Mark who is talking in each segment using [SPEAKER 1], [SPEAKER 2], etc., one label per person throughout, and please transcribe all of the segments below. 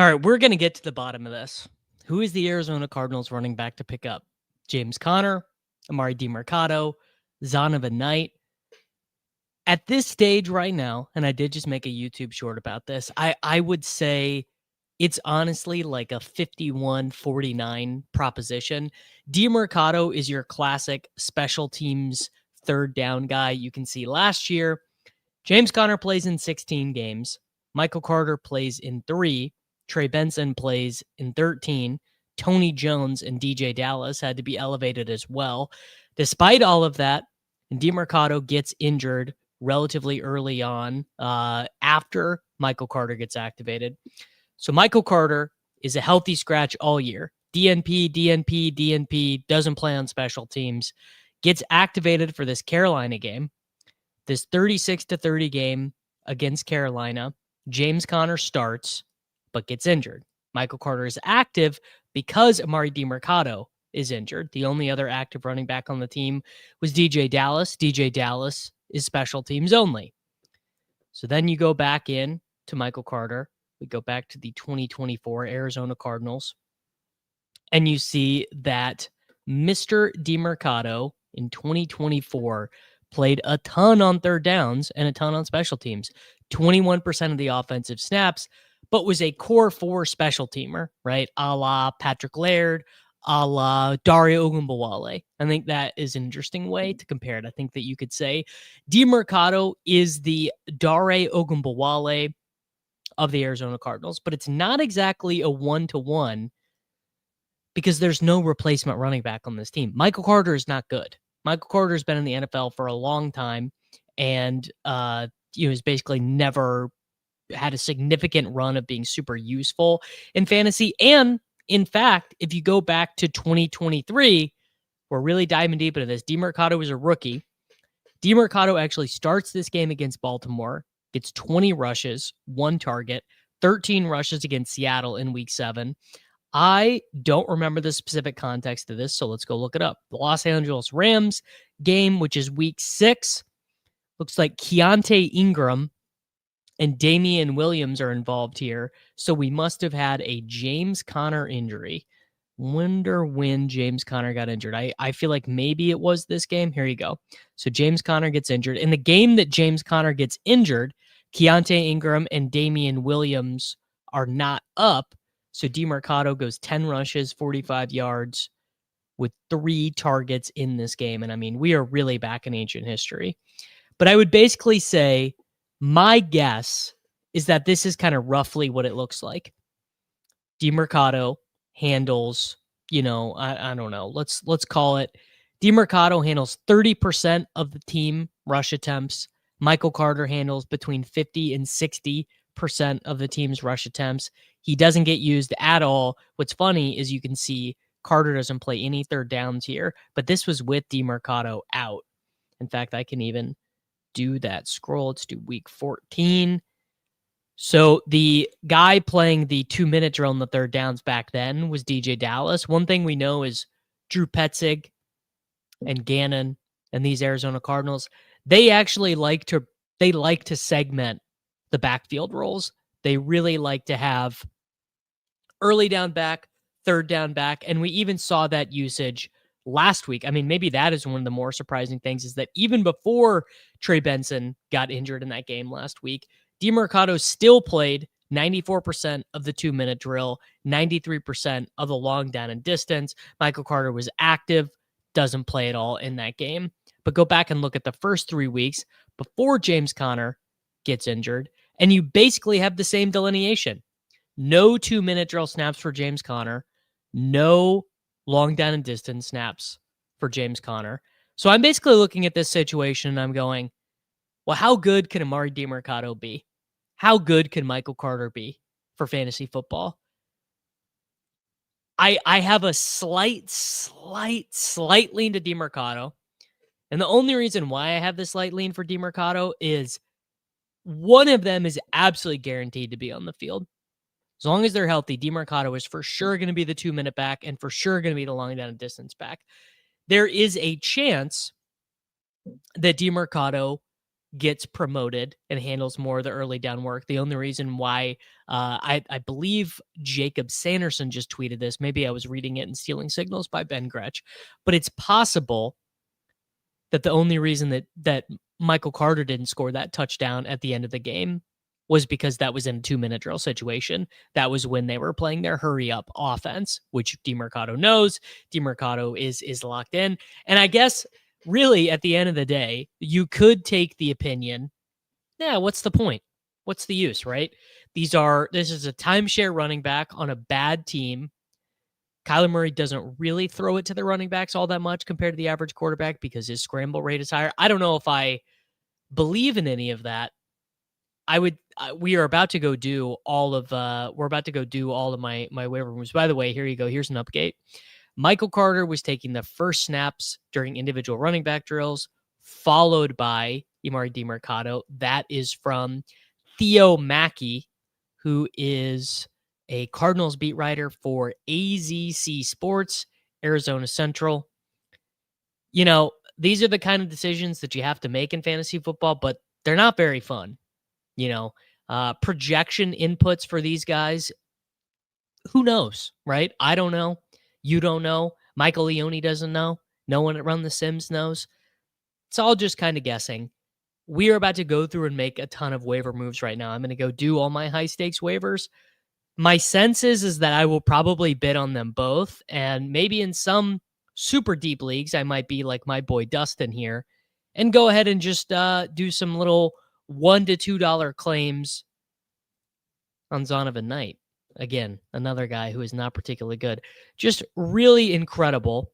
[SPEAKER 1] All right, we're going to get to the bottom of this. Who is the Arizona Cardinals running back to pick up? James Conner, Emari Demercado, Zonovan Knight. At this stage right now, and I did just make a YouTube short about this, I would say it's honestly like a 51-49 proposition. Demercado is your classic special teams third down guy. You can see last year, James Conner plays in 16 games. Michael Carter plays in 3. Trey Benson plays in 13. Tony Jones and DJ Dallas had to be elevated as well. Despite all of that, Demercado gets injured relatively early on after Michael Carter gets activated. So Michael Carter is a healthy scratch all year. DNP, doesn't play on special teams, gets activated for this Carolina game. This 36-30 game against Carolina, James Conner starts, but gets injured. Michael Carter is active because Emari Demercado is injured. The only other active running back on the team was DJ Dallas. DJ Dallas is special teams only. So then you go back in to Michael Carter. We go back to the 2024 Arizona Cardinals, and you see that Mr. Demercado in 2024 played a ton on third downs and a ton on special teams, 21% of the offensive snaps, but was a core 4 special teamer, right? A la Patrick Laird, a la Dario Ogunbowale. I think that is an interesting way to compare it. I think that you could say Demercado is the Dario Ogunbowale of the Arizona Cardinals, but it's not exactly a one-to-one because there's no replacement running back on this team. Michael Carter is not good. Michael Carter has been in the NFL for a long time and has basically never had a significant run of being super useful in fantasy. And in fact, if you go back to 2023, we're really diving deep into this. Demercado is a rookie. Demercado actually starts this game against Baltimore, gets 20 rushes, 1 target, 13 rushes against Seattle in week 7. I don't remember the specific context of this, so let's go look it up. The Los Angeles Rams game, which is week 6, looks like Keontae Ingram and Damian Williams are involved here, so we must have had a James Conner injury. Wonder when James Conner got injured. I feel like maybe it was this game. Here you go. So James Conner gets injured. In the game that James Conner gets injured, Keontae Ingram and Damian Williams are not up. So Demercado goes 10 rushes, 45 yards with 3 targets in this game. And I mean, we are really back in ancient history. But I would basically say my guess is that this is kind of roughly what it looks like. Demercado handles, I don't know. Let's call it Demercado handles 30% of the team rush attempts. Michael Carter handles between 50 and 60% of the team's rush attempts. He doesn't get used at all. What's funny is you can see Carter doesn't play any third downs here, but this was with Demercado out. In fact, I can even do that scroll. Let's do week 14. So the guy playing the 2-minute drill in the third downs back then was DJ Dallas. One thing we know is Drew Petzig and Gannon and these Arizona Cardinals, they actually like to segment the backfield roles. They really like to have early down back, third down back, and we even saw that usage last week. I mean, maybe that is one of the more surprising things is that even before Trey Benson got injured in that game last week, Demercado still played 94% of the 2-minute drill, 93% of the long down and distance. Michael Carter was active, doesn't play at all in that game. But go back and look at the first 3 weeks before James Conner gets injured, and you basically have the same delineation. No 2-minute drill snaps for James Conner, no long down and distance snaps for James Conner. So I'm basically looking at this situation and I'm going, well, how good can Emari Demercado be? How good can Michael Carter be for fantasy football? I have a slight lean to Demercado. And the only reason why I have this slight lean for Demercado is one of them is absolutely guaranteed to be on the field. As long as they're healthy, Demercado is for sure going to be the 2-minute back and for sure going to be the long down and distance back. There is a chance that Demercado gets promoted and handles more of the early down work. The only reason why I believe Jacob Sanderson just tweeted this. Maybe I was reading it in Stealing Signals by Ben Gretsch, but it's possible that the only reason that Michael Carter didn't score that touchdown at the end of the game was because that was in a 2-minute drill situation. That was when they were playing their hurry up offense, which Demercado knows. Demercado is locked in. And I guess really at the end of the day, you could take the opinion, yeah, what's the point? What's the use, right? This is a timeshare running back on a bad team. Kyler Murray doesn't really throw it to the running backs all that much compared to the average quarterback because his scramble rate is higher. I don't know if I believe in any of that. We are about to go do all of my waiver moves. By the way, here you go. Here's an update. Michael Carter was taking the first snaps during individual running back drills, followed by Emari Demercado. That is from Theo Mackey, who is a Cardinals beat writer for AZC Sports, Arizona Central. You know, these are the kind of decisions that you have to make in fantasy football, but they're not very fun. You know, projection inputs for these guys, who knows, right? I don't know. You don't know. Michael Leone doesn't know. No one at Run the Sims knows. It's all just kind of guessing. We are about to go through and make a ton of waiver moves right now. I'm going to go do all my high stakes waivers. My sense is that I will probably bid on them both. And maybe in some super deep leagues, I might be like my boy Dustin here and go ahead and just do some little $1 to $2 claims on Zonovan Knight. Again, another guy who is not particularly good. Just really incredible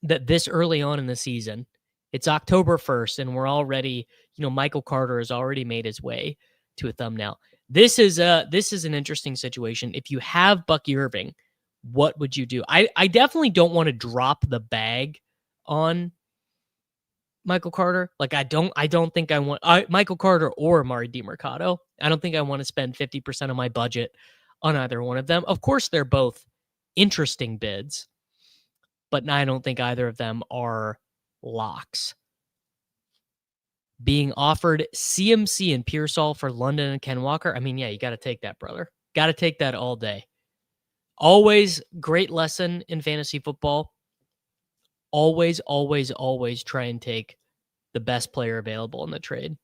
[SPEAKER 1] that this early on in the season, it's October 1st, and we're already, Michael Carter has already made his way to a thumbnail. This is an interesting situation. If you have Bucky Irving, what would you do? I definitely don't want to drop the bag on Michael Carter. Like I don't think I want Michael Carter or Emari Demercado. I don't think I want to spend 50% of my budget on either one of them. Of course, they're both interesting bids, but I don't think either of them are locks. Being offered CMC and Pearsall for London and Ken Walker. I mean, yeah, you got to take that, brother. Got to take that all day. Always great lesson in fantasy football. Always, always, always try and take the best player available in the trade.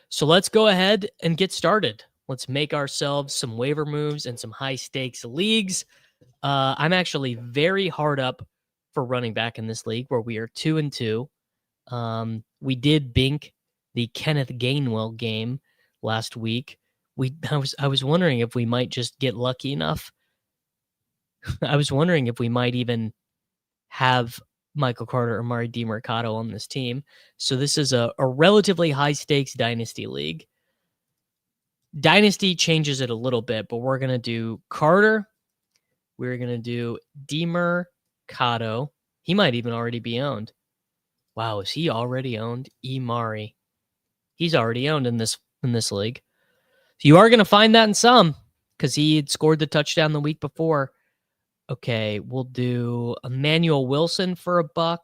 [SPEAKER 1] So let's go ahead and get started. Let's make ourselves some waiver moves and some high stakes leagues. I'm actually very hard up for running back in this league where we are 2-2. We did bink the Kenneth Gainwell game last week. I was wondering if we might just get lucky enough. I was wondering if we might even have Michael Carter or Emari Demercado on this team. So this is a relatively high stakes dynasty league. Dynasty changes it a little bit, but we're going to do Carter. We're going to do Demercado. He might even already be owned. Wow, is he already owned? Emari. He's already owned in this league. So you are going to find that in some because he had scored the touchdown the week before. Okay, we'll do Emmanuel Wilson for $1.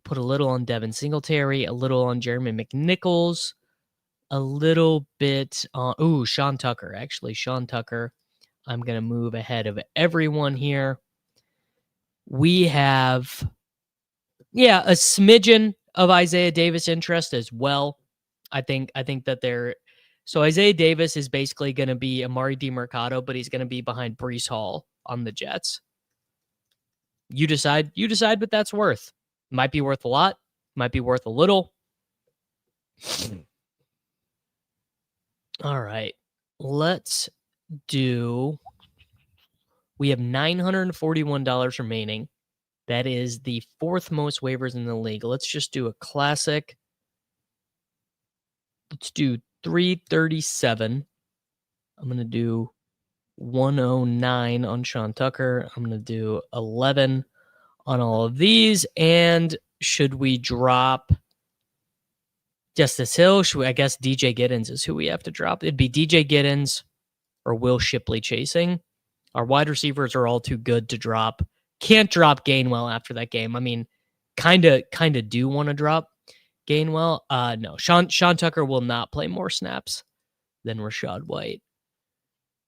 [SPEAKER 1] Put a little on Devin Singletary, a little on Jeremy McNichols, a little bit on Sean Tucker. Actually, Sean Tucker. I'm going to move ahead of everyone here. We have a smidgen of Isaiah Davis interest as well. I think that so Isaiah Davis is basically going to be Emari Demercado, but he's going to be behind Breece Hall on the Jets. You decide what that's worth. Might be worth a lot, might be worth a little. All right. Let's do. We have $941 remaining. That is the fourth most waivers in the league. Let's just do a classic. Let's do 337. I'm going to do 109 on Sean Tucker. I'm going to do 11 on all of these. And should we drop Justice Hill? I guess DJ Giddens is who we have to drop. It'd be DJ Giddens or Will Shipley chasing. Our wide receivers are all too good to drop. Can't drop Gainwell after that game. I mean, kind of do want to drop Gainwell? No. Sean Tucker will not play more snaps than Rachaad White.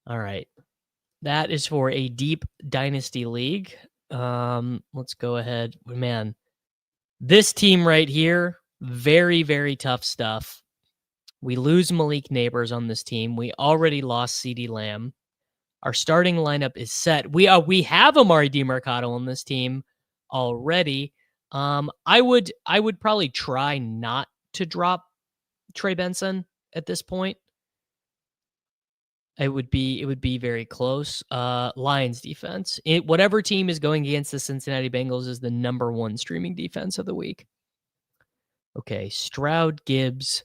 [SPEAKER 1] All right. That is for a deep dynasty league. Let's go ahead. Man, this team right here, very, very tough stuff. We lose Malik Neighbors on this team. We already lost CeeDee Lamb. Our starting lineup is set. We have Emari Demercado on this team already. I would probably try not to drop Trey Benson at this point. It would be very close. Lions defense. Whatever team is going against the Cincinnati Bengals is the number 1 streaming defense of the week. Okay, Stroud, Gibbs,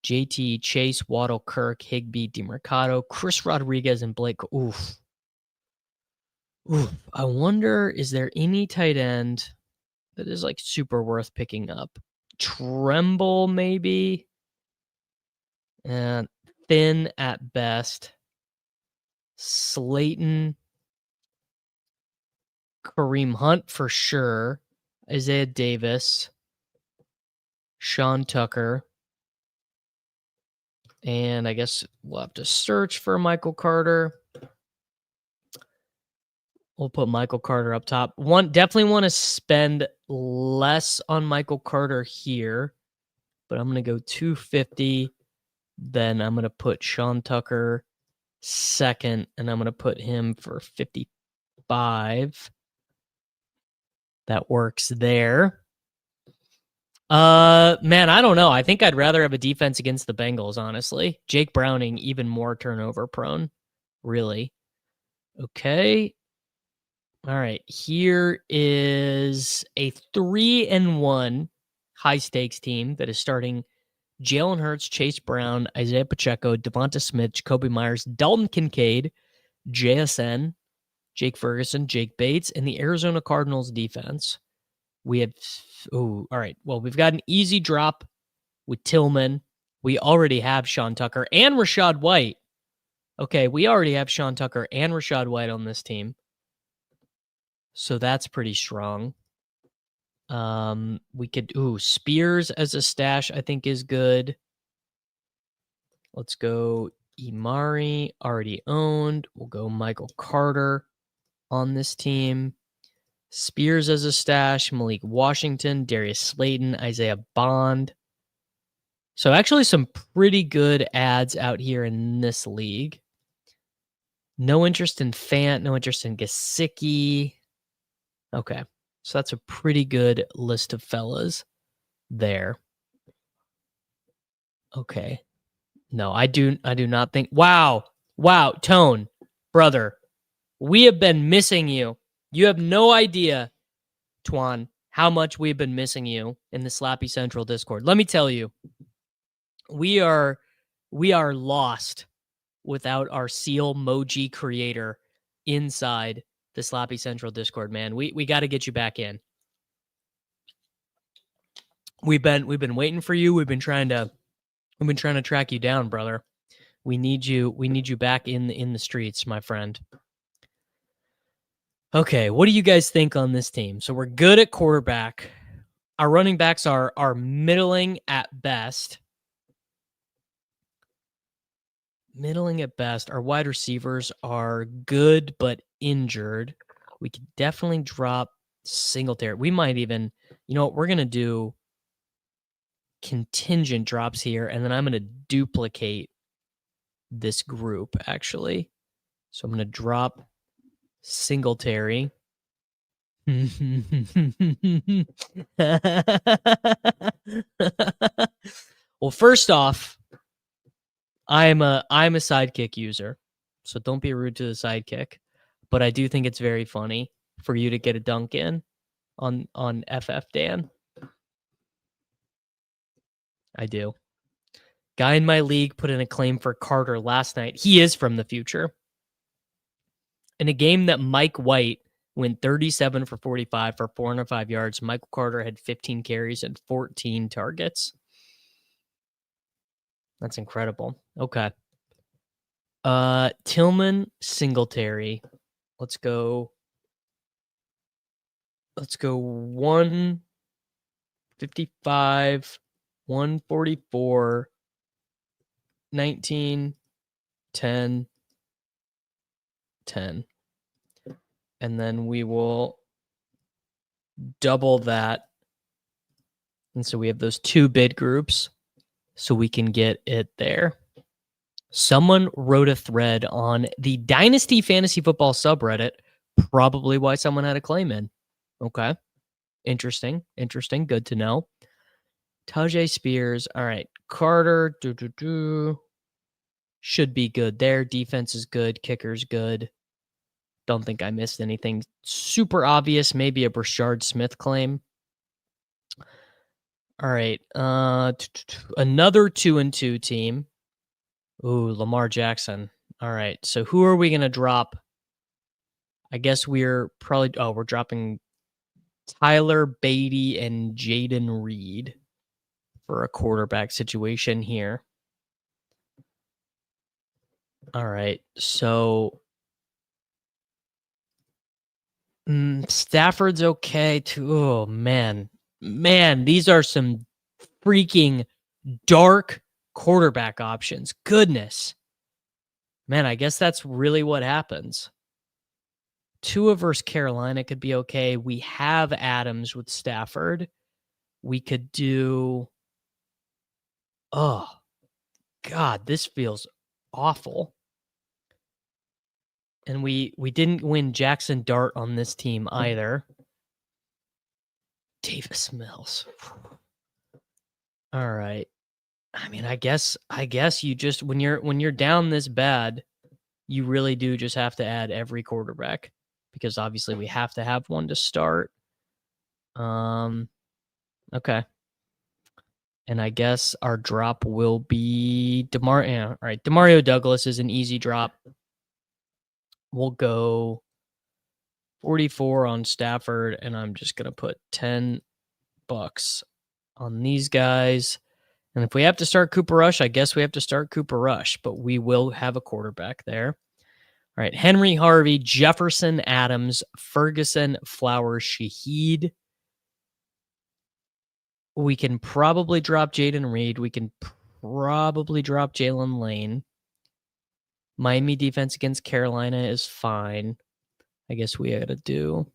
[SPEAKER 1] JT, Chase, Waddle, Kirk, Higbee, Demercado, Chris Rodriguez, and Blake. Oof. I wonder, is there any tight end that is like super worth picking up? Tremble, maybe? And thin at best. Slayton. Kareem Hunt for sure. Isaiah Davis. Sean Tucker. And I guess we'll have to search for Michael Carter. We'll put Michael Carter up top. Definitely want to spend less on Michael Carter here, but I'm going to go 250. Then I'm going to put Sean Tucker second, and I'm going to put him for 55. That works there. Man, I don't know. I think I'd rather have a defense against the Bengals, honestly. Jake Browning, even more turnover prone. Really. Okay. All right. Here is a 3-1 high stakes team that is starting Jalen Hurts, Chase Brown, Isaiah Pacheco, Devonta Smith, Jacoby Myers, Dalton Kincaid, JSN, Jake Ferguson, Jake Bates, and the Arizona Cardinals defense. We have, all right. Well, we've got an easy drop with Tillman. We already have Sean Tucker and Rachaad White. Okay, we already have Sean Tucker and Rachaad White on this team. So that's pretty strong. We could, Spears as a stash, I think is good. Let's go Emari, already owned. We'll go Michael Carter on this team. Spears as a stash, Malik Washington, Darius Slayton, Isaiah Bond. So actually some pretty good ads out here in this league. No interest in Fant, no interest in Gesicki. Okay, so that's a pretty good list of fellas there. Okay. No, I do not think. Wow, Tone, brother, we have been missing you. You have no idea, Twan, how much we've been missing you in the Slappy Central Discord. Let me tell you, we are lost without our Seal Moji creator inside the Slappy Central Discord, man. We got to get you back in. We've been waiting for you. We've been trying to track you down, brother. We need you back in the streets, my friend. Okay, what do you guys think on this team? So we're good at quarterback. Our running backs are middling at best. Middling at best. Our wide receivers are good but injured. We could definitely drop Singletary. We might even, we're going to do contingent drops here, and then I'm going to duplicate this group, actually. So I'm going to drop Singletary. Well, first off, I'm a sidekick user, so don't be rude to the sidekick. But I do think it's very funny for you to get a dunk in on FF Dan. I do. Guy in my league put in a claim for Carter last night. He is from the future. In a game that Mike White went 37 for 45 for 405 yards, Michael Carter had 15 carries and 14 targets. That's incredible. Okay. Tillman, Singletary. Let's go 155 144, 19, 10, 10. And then we will double that. And so we have those 2 bid groups so we can get it there. Someone wrote a thread on the Dynasty Fantasy Football subreddit, probably why someone had a claim in. Okay. Interesting. Good to know. Tajay Spears. All right. Carter. Should be good there. Defense is good. Kicker's good. Don't think I missed anything super obvious. Maybe a Brashard Smith claim. All right. Another 2-2 team. Ooh, Lamar Jackson. All right. So who are we going to drop? I guess we're probably... Oh, we're dropping Tyler Beatty and Jaden Reed for a quarterback situation here. All right. So... Stafford's okay too. Oh, man. These are some freaking dark quarterback options. Goodness. Man, I guess that's really what happens. Tua versus Carolina could be okay. We have Adams with Stafford. We could do... Oh, God, this feels awful. And we didn't win Jackson Dart on this team either. Davis Mills. All right. I mean, I guess you just when you're down this bad, you really do just have to add every quarterback because obviously we have to have one to start. Okay. And I guess our drop will be All right, Demario Douglas is an easy drop. We'll go 44 on Stafford, and I'm just going to put $10 on these guys. And if we have to start Cooper Rush, I guess we have to start Cooper Rush, but we will have a quarterback there. All right, Henry Harvey, Jefferson Adams, Ferguson, Flowers, Shaheed. We can probably drop Jaden Reed. We can probably drop Jalen Lane. Miami defense against Carolina is fine. I guess we got to do.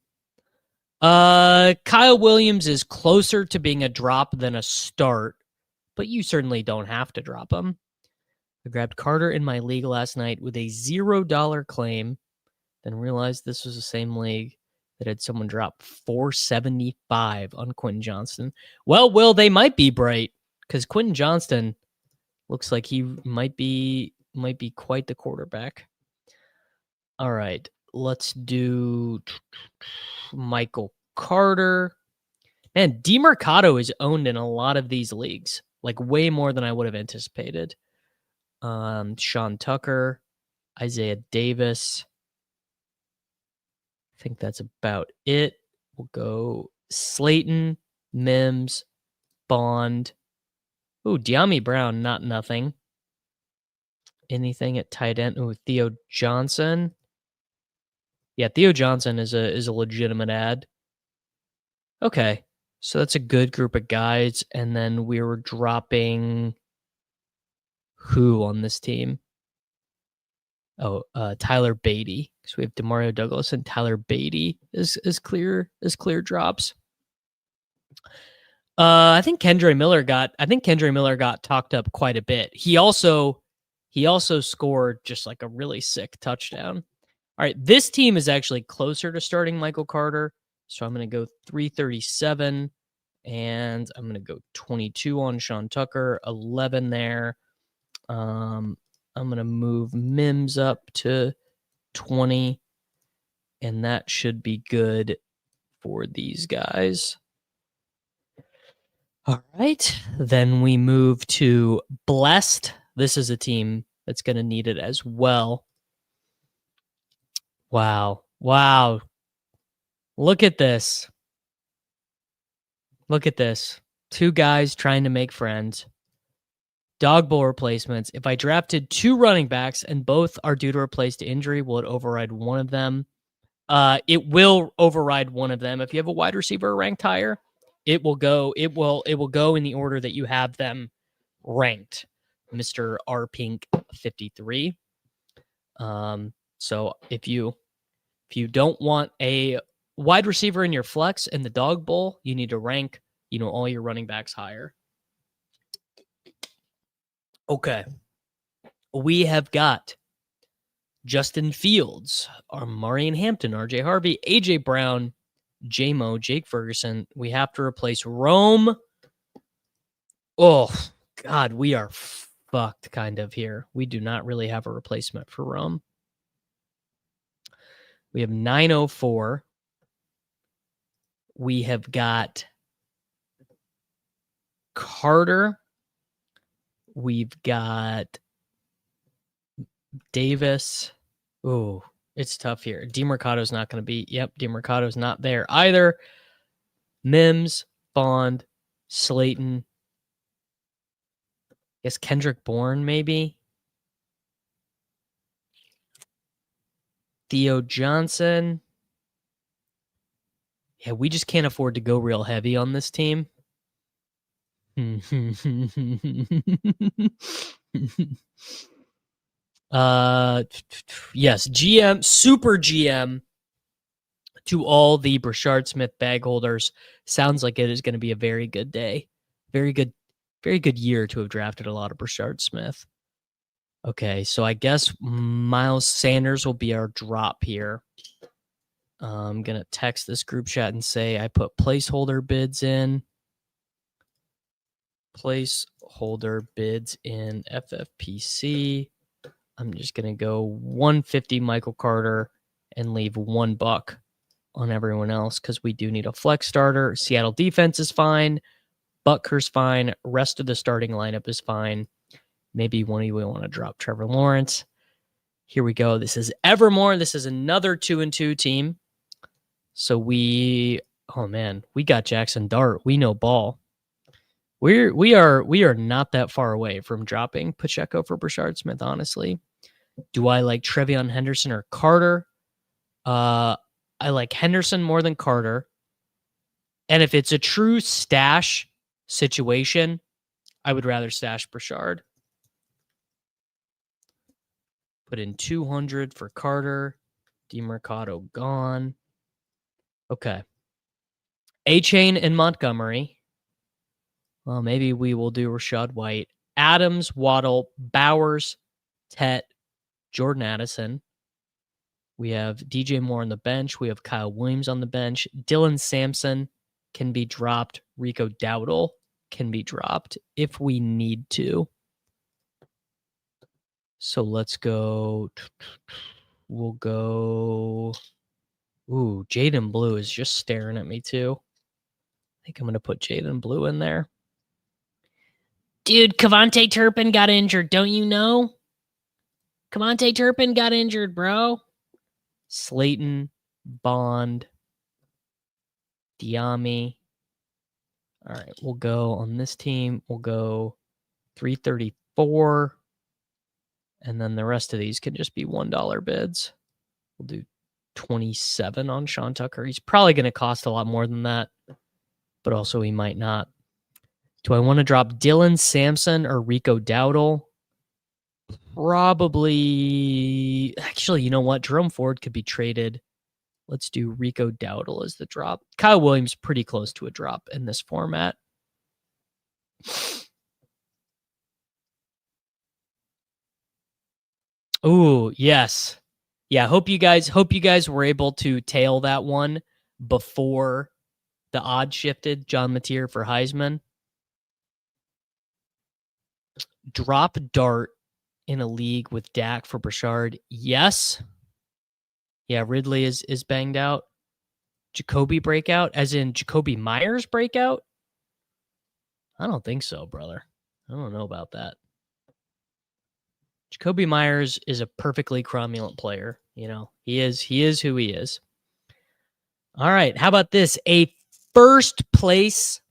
[SPEAKER 1] Kyle Williams is closer to being a drop than a start, but you certainly don't have to drop him. I grabbed Carter in my league last night with a $0 claim, then realized this was the same league that had someone drop $475 on Quentin Johnston. Well, Will, they might be bright because Quentin Johnston looks like he might be quite the quarterback. All right, let's do Michael Carter. Man, Demercado is owned in a lot of these leagues, like way more than I would have anticipated. Sean Tucker, Isaiah Davis. I think that's about it. We'll go Slayton, Mims, Bond. Ooh, De'Ami Brown, not nothing. Anything at tight end? Ooh, Theo Johnson. Yeah, Theo Johnson is a legitimate ad. Okay, so that's a good group of guys. And then we were dropping who on this team? Oh, Tyler Beatty. So we have Demario Douglas and Tyler Beatty is clear drops. I think Kendra Miller got talked up quite a bit. He also scored just like a really sick touchdown. All right, this team is actually closer to starting Michael Carter. So I'm going to go 337 and I'm going to go 22 on Sean Tucker, 11 there. I'm going to move Mims up to 20 and that should be good for these guys. All right, then we move to Blessed. This is a team that's going to need it as well. Wow. Look at this. Two guys trying to make friends. Dog bowl replacements. If I drafted 2 running backs and both are due to replace to injury, will it override one of them? It will override one of them. If you have a wide receiver ranked higher, It will go in the order that you have them ranked. Mr. R Pink 53. So if you don't want a wide receiver in your flex in the dog bowl, you need to rank, all your running backs higher. Okay. We have got Justin Fields, Emari and Hampton, RJ Harvey, AJ Brown, J-Mo, Jake Ferguson. We have to replace Rome. Oh, God, we are fucked kind of here. We do not really have a replacement for Rome. We have 904. We have got Carter. We've got Davis. Oh, it's tough here. Demercado's not going to be. Yep, Demercado's not there either. Mims, Bond, Slayton. I guess Kendrick Bourne, maybe. Theo Johnson. Yeah, we just can't afford to go real heavy on this team. Yes, GM, super GM to all the Brashard Smith bag holders. Sounds like it is going to be a very good day. Very good year to have drafted a lot of Brashard Smith. Okay, so I guess Miles Sanders will be our drop here. I'm going to text this group chat and say I put placeholder bids in. Placeholder bids in FFPC. I'm just going to go 150 Michael Carter and leave $1 on everyone else because we do need a flex starter. Seattle defense is fine. Butker's fine. Rest of the starting lineup is fine. Maybe one of you will want to drop Trevor Lawrence. Here we go. This is Evermore. This is another 2-2 team. So we got Jackson Dart. We know ball. We are not that far away from dropping Pacheco for Brashard Smith, honestly. Do I like Trevion Henderson or Carter? I like Henderson more than Carter. And if it's a true stash situation, I would rather stash Brashard. Put in 200 for Carter. Demercado gone. Okay. A-Chain and Montgomery. Well, maybe we will do Rashad White. Adams, Waddle, Bowers, Tet, Jordan Addison. We have DJ Moore on the bench. We have Kyle Williams on the bench. Dylan Sampson can be dropped. Rico Dowdle can be dropped if we need to. So let's go. We'll go. Ooh, Jaden Blue is just staring at me too. I think I'm going to put Jaden Blue in there. Dude, Kevontae Turpin got injured. Don't you know? Kevontae Turpin got injured, bro. Slayton, Bond, Diami. All right, we'll go on this team. We'll go 334. And then the rest of these can just be $1 bids. We'll do 27 on Sean Tucker. He's probably going to cost a lot more than that, but also he might not. Do I want to drop Dylan Sampson or Rico Dowdle? Probably. Actually, you know what? Jerome Ford could be traded. Let's do Rico Dowdle as the drop. Kyle Williams pretty close to a drop in this format. Ooh, yes. Yeah, hope you guys were able to tail that one before the odds shifted. John Mateer for Heisman. Drop Dart in a league with Dak for Brashard. Yes. Yeah, Ridley is banged out. Jacoby breakout, as in Jacoby Myers breakout? I don't think so, brother. I don't know about that. Jacoby Myers is a perfectly cromulent player. You know, he is who he is. All right. How about this? A first place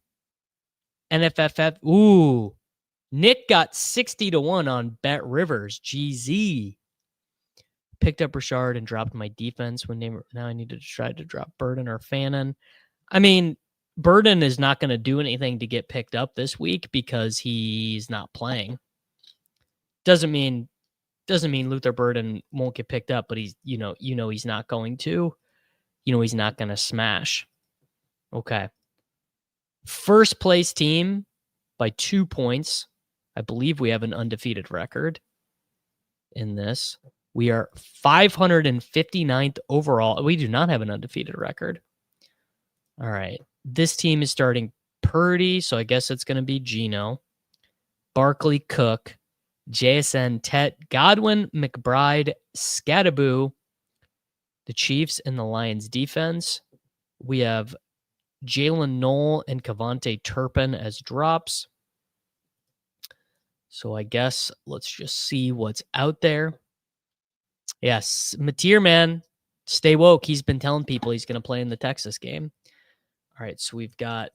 [SPEAKER 1] NFFF. Ooh, Nick got 60-1 on Bet Rivers. GZ. Picked up Brashard and dropped my defense when now I needed to try to drop Burden or Fannin. I mean, Burden is not going to do anything to get picked up this week because he's not playing. Doesn't mean Luther Burden won't get picked up, but he's he's not going to. He's not going to smash. Okay. First place team by 2 points. I believe we have an undefeated record in this. We are 559th overall. We do not have an undefeated record. All right. This team is starting Purdy, so I guess it's going to be Gino, Barkley, Cook, JSN, Tet, Godwin, McBride, Scattaboo, the Chiefs, and the Lions defense. We have Jalen Knoll and Kavonte Turpin as drops. So I guess let's just see what's out there. Yes, Mateer, man, stay woke. He's been telling people he's going to play in the Texas game. All right, so we've got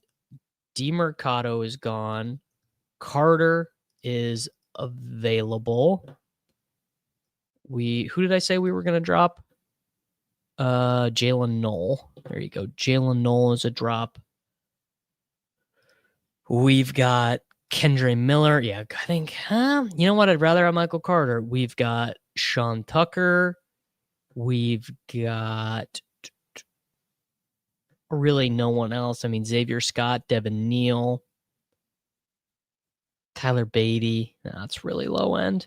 [SPEAKER 1] Demercado is gone. Carter is available. Who did I say we were going to drop? Jalen Knoll. There you go. Jalen Knoll is a drop. We've got Kendre Miller. Yeah, I think, you know what? I'd rather have Michael Carter. We've got Sean Tucker. We've got really no one else. I mean, Xavier Scott, Devin Neal, Tyler Beatty. That's really low end.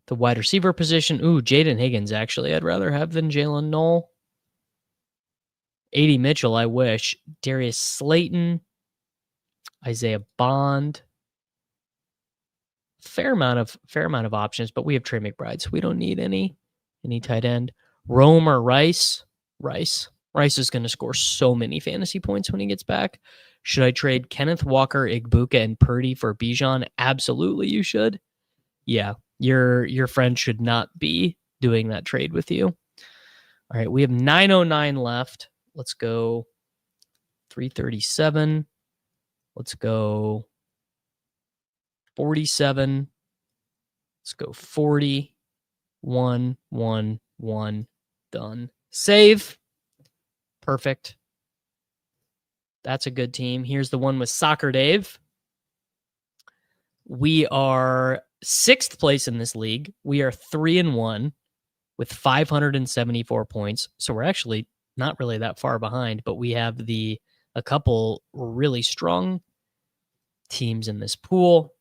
[SPEAKER 1] The wide receiver position. Ooh, Jaden Higgins, actually, I'd rather have than Jalen Knoll. A.D. Mitchell, I wish. Darius Slayton. Isaiah Bond. Fair amount of options, but we have Trey McBride, so we don't need any tight end. Rome or Rice. Rice is going to score so many fantasy points when he gets back. Should I trade Kenneth Walker, Igbuka, and Purdy for Bijan? Absolutely, you should. Yeah, your friend should not be doing that trade with you. All right, we have 909 left. Let's go 337. Let's go 47. Let's go 40. 1, 1, 1. Done. Save. Perfect. That's a good team. Here's the one with Soccer Dave. We are 6th place in this league. We are 3-1 with 574 points. So we're actually not really that far behind, but we have a couple really strong teams in this pool.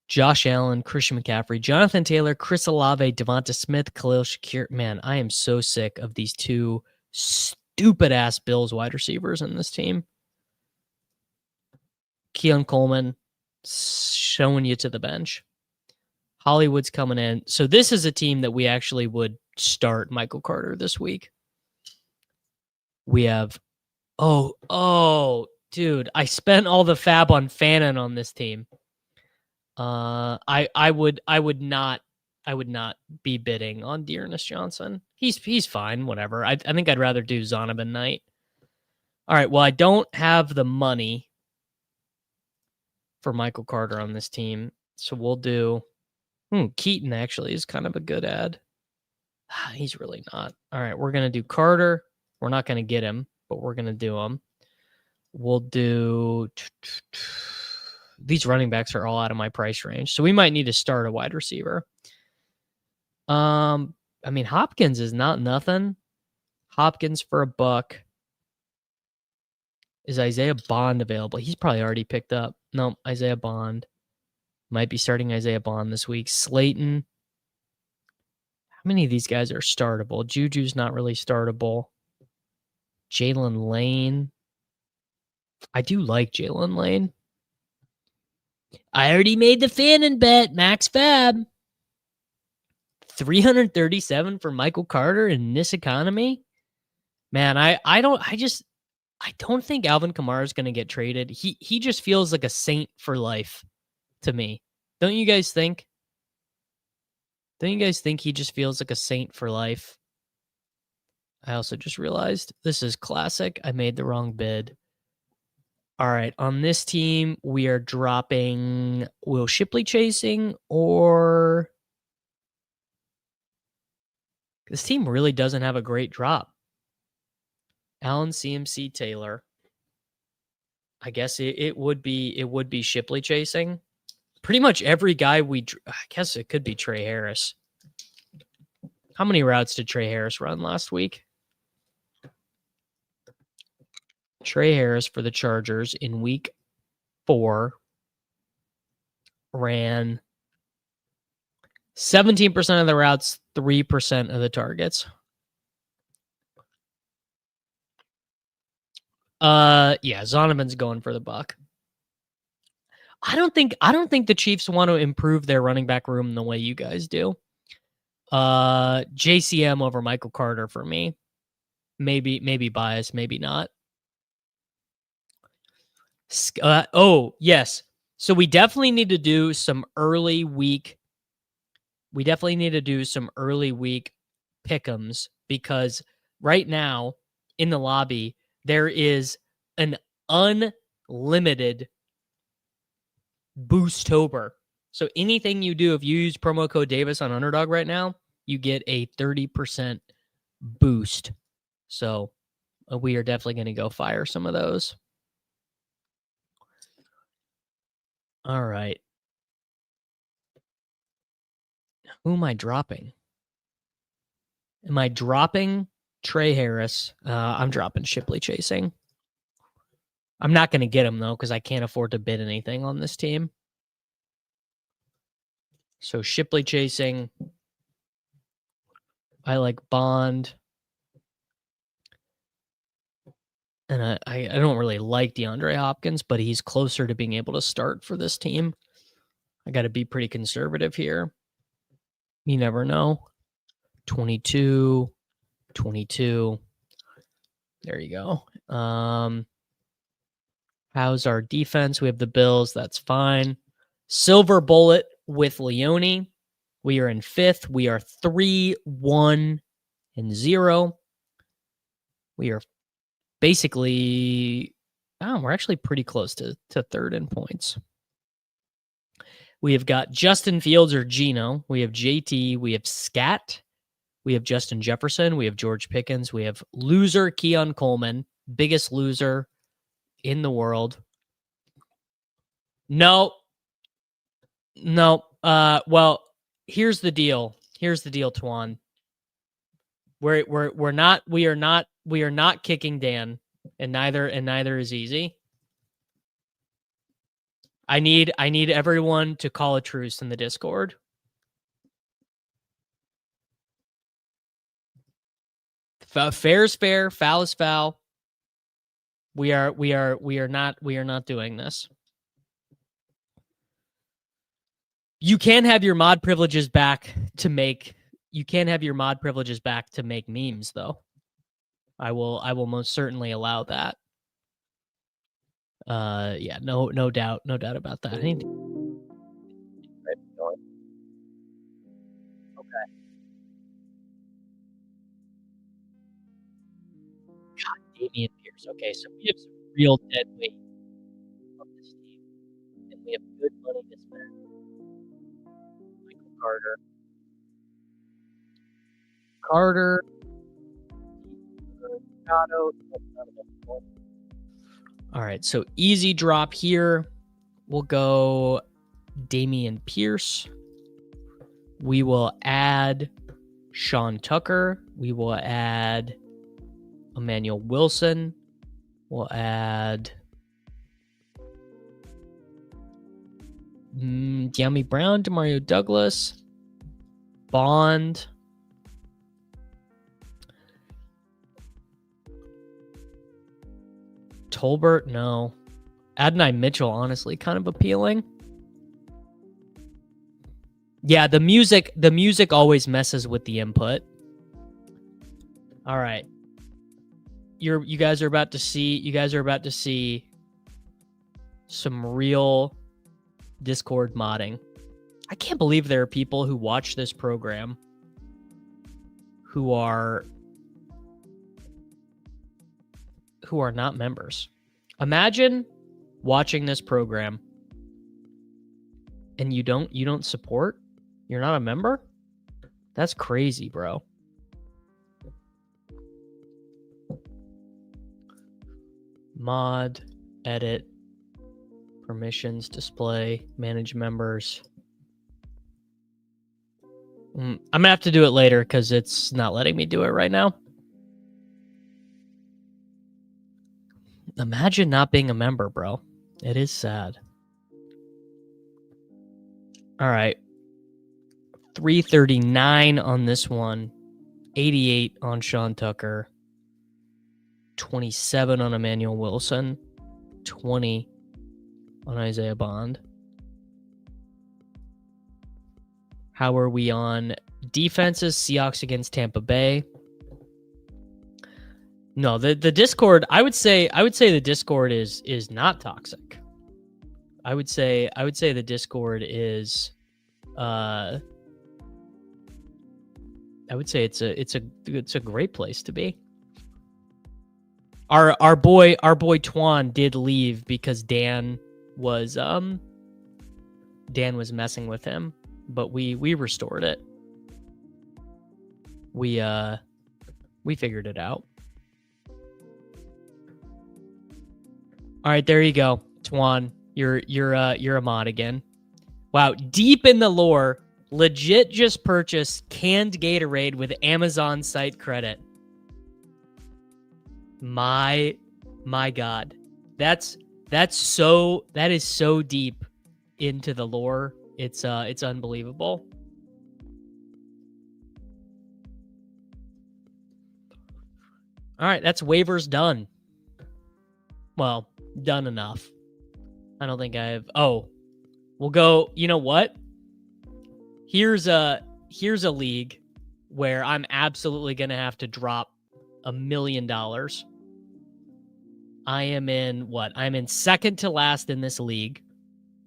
[SPEAKER 1] Josh Allen, Christian McCaffrey, Jonathan Taylor, Chris Olave, Devonta Smith, Khalil Shakir. Man, I am so sick of these two stupid-ass Bills wide receivers in this team. Keon Coleman showing you to the bench. Hollywood's coming in. So this is a team that we actually would start Michael Carter this week. We have, dude, I spent all the fab on Fannin on this team. I would not be bidding on Dearness Johnson. He's fine, whatever. I think I'd rather do Zonovan Knight. All right, well, I don't have the money for Michael Carter on this team, so we'll do Keaton actually is kind of a good ad. He's really not. All right, we're going to do Carter. We're not going to get him, but we're going to do him. We'll do... These running backs are all out of my price range, so we might need to start a wide receiver. I mean, Hopkins is not nothing. Hopkins for $1. Is Isaiah Bond available? He's probably already picked up. No, Isaiah Bond. Might be starting Isaiah Bond this week. Slayton. How many of these guys are startable? Juju's not really startable. Jalen Lane. I do like Jalen Lane. I already made the Fannin bet. Max Fab. 337 for Michael Carter in this economy. Man, I don't think Alvin Kamara is going to get traded. He just feels like a saint for life to me. Don't you guys think? Don't you guys think he just feels like a saint for life? I also just realized this is classic. I made the wrong bid. All right, on this team, we are dropping Will Shipley chasing, or this team really doesn't have a great drop. Allen, CMC, Taylor. I guess it would be Shipley chasing. Pretty much every guy I guess it could be Trey Harris. How many routes did Trey Harris run last week? Trey Harris for the Chargers in week 4 ran 17% of the routes, 3% of the targets. Yeah, Zonovan's going for the buck. I don't think the Chiefs want to improve their running back room the way you guys do. JCM over Michael Carter for me. Maybe bias, maybe not. Oh, yes. So we definitely need to do some early week. We definitely need to do some early week pick'ems because right now in the lobby there is an unlimited Boostober. So anything you do, if you use promo code Davis on Underdog right now, you get a 30% boost. So we are definitely going to go fire some of those. All right. Who am I dropping? Am I dropping Trey Harris? I'm dropping Shipley chasing. I'm not going to get him, though, because I can't afford to bid anything on this team. So Shipley chasing. I like Bond. And I don't really like DeAndre Hopkins, but he's closer to being able to start for this team. I got to be pretty conservative here. You never know. 22. There you go. How's our defense? We have the Bills. That's fine. Silver bullet with Leone. We are in 5th. We are 3-1-0. We are basically, we're actually pretty close to 3rd in points. We have got Justin Fields or Geno. We have JT. We have Scat. We have Justin Jefferson. We have George Pickens. We have loser Keon Coleman, biggest loser in the world. No. Well, here's the deal. Twan. We are not kicking Dan, and neither is Easy. I need everyone to call a truce in the Discord. Fair is fair, foul is foul. We are not doing this. You can have your mod privileges back to make memes, though. I will most certainly allow that. Yeah, no doubt about that. Okay. God, Damian Pierce. Okay, so we have some real dead weight on this team, and we have good money to spend. Michael Carter, Demercado. All right, so easy drop here. We'll go Damian Pierce. We will add Sean Tucker. We will add Emmanuel Wilson. We'll add De'Ami Brown, Demario Douglas, Bond. Tolbert, no. Adonai Mitchell, honestly, kind of appealing. Yeah, the music always messes with the input. All right. You guys are about to see some real Discord modding. I can't believe there are people who watch this program who are not members. Imagine watching this program and you don't support? You're not a member? That's crazy, bro. Mod, edit, permissions, display, manage members. I'm going to have to do it later because it's not letting me do it right now. Imagine not being a member, bro. It is sad. All right. 339 on this one. 88 on Sean Tucker. 27 on Emmanuel Wilson. 20 on Isaiah Bond. How are we on defenses? Seahawks against Tampa Bay. No, the Discord, I would say the Discord is not toxic. I would say the Discord is I would say it's a great place to be. Our boy Twan did leave because Dan was messing with him, but we restored it. We figured it out. All right, there you go, Twan. You're a mod again. Wow, deep in the lore, legit just purchased canned Gatorade with Amazon site credit. My God, that is so deep into the lore. It's unbelievable. All right, that's waivers done. Well, done enough. I don't think I have. Oh, we'll go. You know what? Here's a league where I'm absolutely gonna have to drop $1 million. I am in what? I'm in second to last in this league.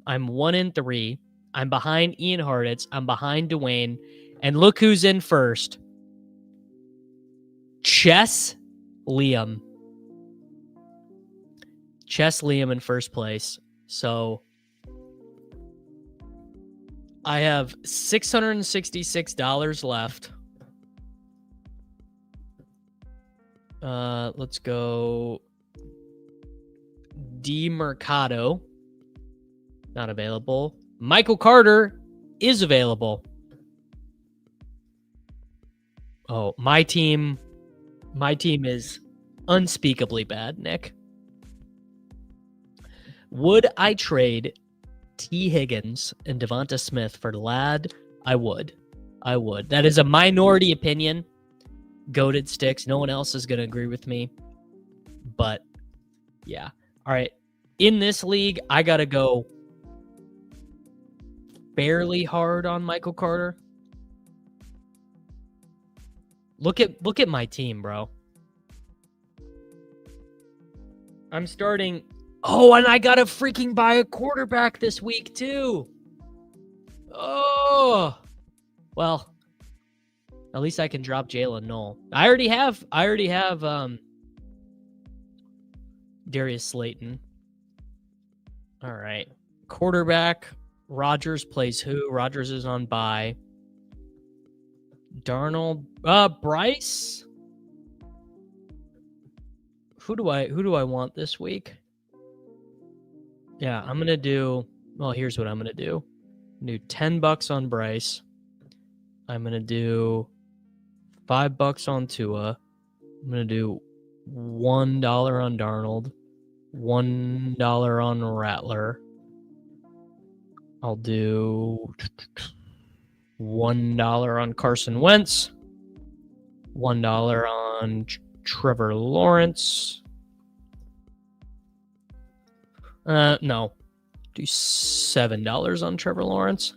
[SPEAKER 1] I'm 1-3. I'm behind Ian Harditz. I'm behind Dwayne. And look who's in first. Chess Liam. Chess Liam in first place. So I have $666 left. Let's go. Demercado. Not available. Michael Carter is available. Oh, my team is unspeakably bad, Nick. Would I trade T. Higgins and Devonta Smith for Ladd? I would. That is a minority opinion. Goated sticks. No one else is going to agree with me. But, yeah. All right. In this league, I got to go fairly hard on Michael Carter. Look at my team, bro. I'm starting. Oh, and I got to freaking buy a quarterback this week too. Oh, well, at least I can drop Jalen Noel. I already have Darius Slayton. All right, quarterback. Rodgers plays who? Rodgers is on bye. Darnold, Bryce. Who do I want this week? Yeah, I'm gonna do. Well, here's what I'm gonna do. Do $10 on Bryce. I'm gonna do $5 on Tua. I'm gonna do $1 on Darnold. $1 on Rattler. I'll do $1 on Carson Wentz. $1 on Trevor Lawrence. No. Do $7 on Trevor Lawrence.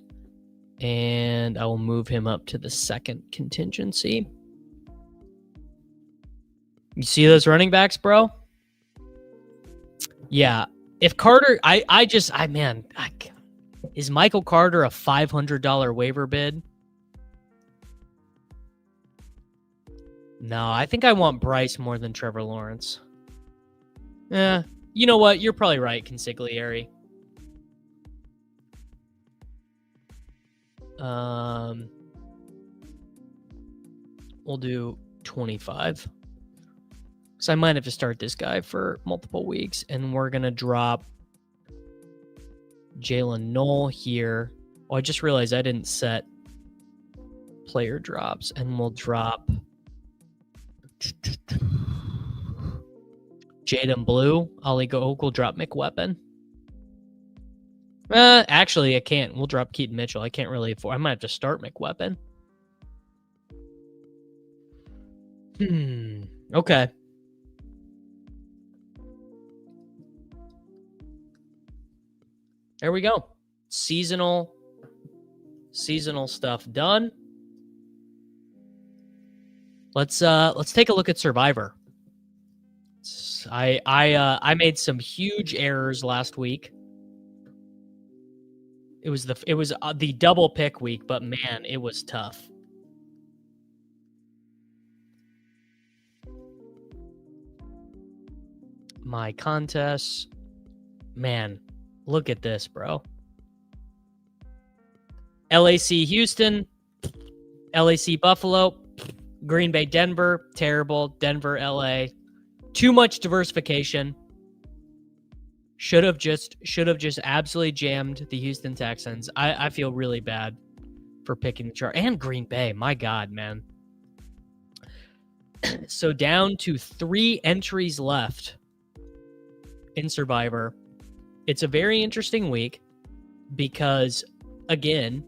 [SPEAKER 1] And I will move him up to the second contingency. You see those running backs, bro? Yeah. If Carter, is Michael Carter a $500 waiver bid? No, I think I want Bryce more than Trevor Lawrence. Yeah. You know what? You're probably right, Consigliere. We'll do 25. because I might have to start this guy for multiple weeks. And we're going to drop Jalen Knoll here. Oh, I just realized I didn't set player drops. And we'll drop Jaden Blue. Ollie Oak will drop McWeapon. Actually, I can't. We'll drop Keaton Mitchell. I can't really afford. I might have to start McWeapon. Okay. There we go. Seasonal stuff done. Let's take a look at Survivor. I made some huge errors last week. It was the double pick week, but man, it was tough. My contests, man, look at this, bro. LAC Houston, LAC Buffalo, Green Bay Denver, terrible. Denver LA, too much diversification. Should have just absolutely jammed the Houston Texans. I feel really bad for picking the chart. And Green Bay, my God, man. So down to 3 entries left in Survivor. It's a very interesting week because, again,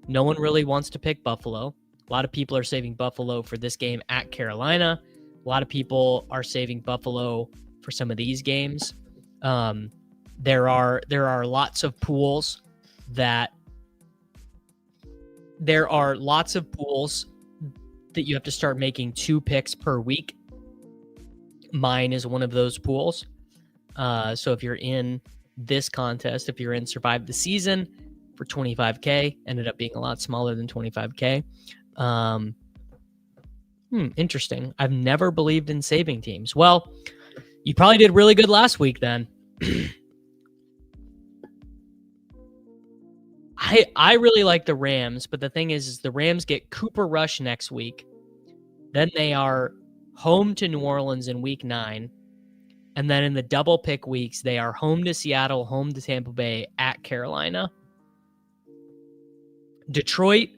[SPEAKER 1] no one really wants to pick Buffalo. A lot of people are saving Buffalo for this game at Carolina. A lot of people are saving Buffalo for some of these games. There are lots of pools that you have to start making 2 picks per week. Mine is one of those pools. So if you're in this contest, if you're in Survive the Season for 25K, ended up being a lot smaller than 25K. Interesting. I've never believed in saving teams. Well, you probably did really good last week then. I really like the Rams, but the thing is the Rams get Cooper Rush next week. Then they are home to New Orleans in week 9. And then in the double pick weeks, they are home to Seattle, home to Tampa Bay, at Carolina. Detroit,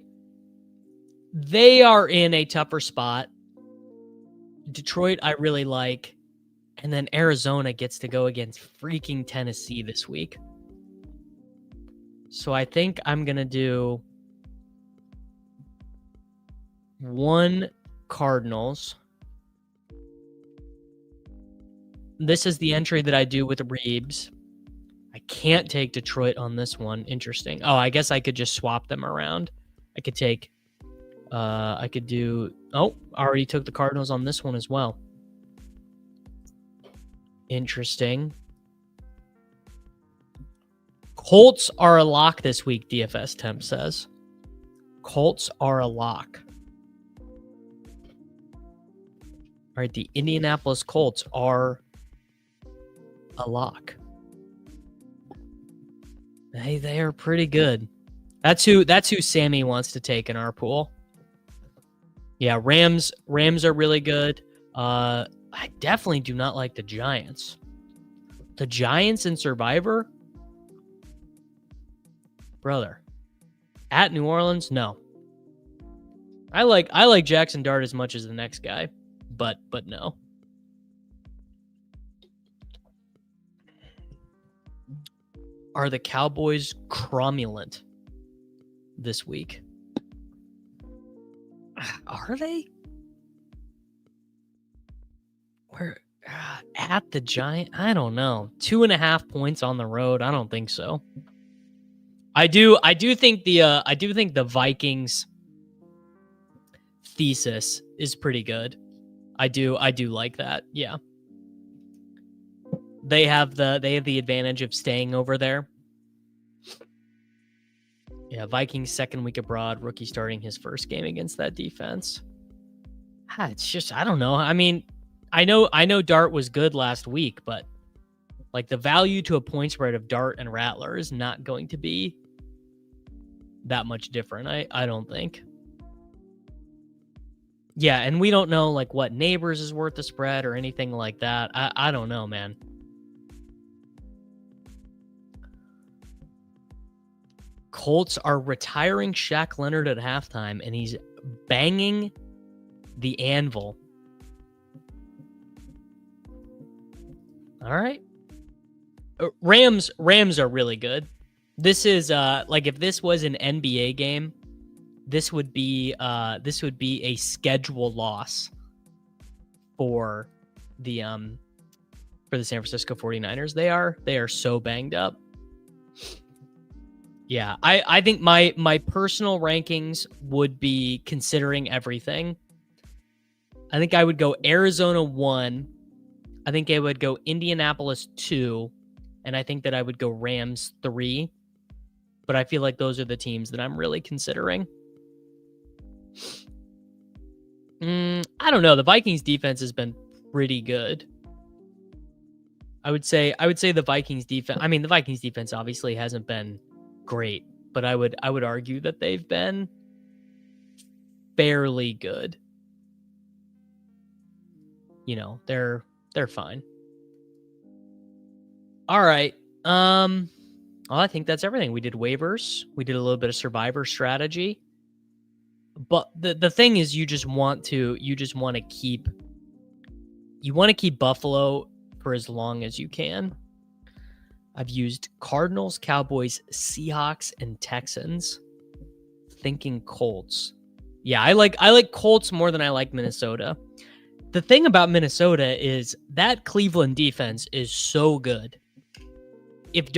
[SPEAKER 1] they are in a tougher spot. Detroit, I really like. And then Arizona gets to go against freaking Tennessee this week. So I think I'm going to do 1 Cardinals. This is the entry that I do with Reeves. I can't take Detroit on this one. Interesting. Oh, I guess I could just swap them around. I could take... I could do... Oh, I already took the Cardinals on this one as well. Interesting. Colts are a lock this week, DFS Temp says. Colts are a lock. All right, the Indianapolis Colts are a lock. Hey, they are pretty good. That's who Sammy wants to take in our pool. Yeah, Rams are really good. I definitely do not like the Giants. The Giants in Survivor? Brother. At New Orleans? No. I like Jackson Dart as much as the next guy, but no. Are the Cowboys cromulent this week? Are they? Where at the Giant? I don't know. 2.5 points on the road. I don't think so. I do think the Vikings thesis is pretty good. I do like that. Yeah. They have the advantage of staying over there. Yeah, Vikings second week abroad, rookie starting his first game against that defense. It's just, I don't know. I mean, I know Dart was good last week, but like the value to a point spread of Dart and Rattler is not going to be that much different. I don't think. Yeah, and we don't know like what Neighbors is worth the spread or anything like that. I don't know, man. Colts are retiring Shaq Leonard at halftime, and he's banging the anvil. All right. Rams are really good. This is like if this was an NBA game, this would be a schedule loss for the San Francisco 49ers. They are so banged up. Yeah, I think my personal rankings would be, considering everything, I think I would go Arizona 1. I think I would go Indianapolis 2. And I think that I would go Rams 3. But I feel like those are the teams that I'm really considering. I don't know. The Vikings defense has been pretty good. I would say the Vikings defense. I mean, the Vikings defense obviously hasn't been great, but I would argue that they've been fairly good. You know, they're fine. All right. Well, I think that's everything. We did waivers. We did a little bit of survivor strategy. But the thing is, you want to keep Buffalo for as long as you can. I've used Cardinals, Cowboys, Seahawks, and Texans. Thinking Colts. Yeah, I like Colts more than I like Minnesota. The thing about Minnesota is that Cleveland defense is so good. If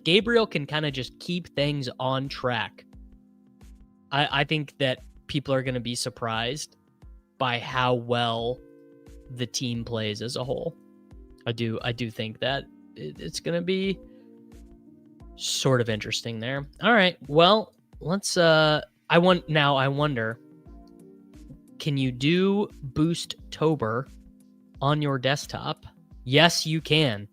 [SPEAKER 1] Gabriel can kind of just keep things on track, I think that people are going to be surprised by how well the team plays as a whole. I do think that it's going to be sort of interesting there. All right. Well, let's I wonder, can you do BOOSTOBER on your desktop? Yes, you can.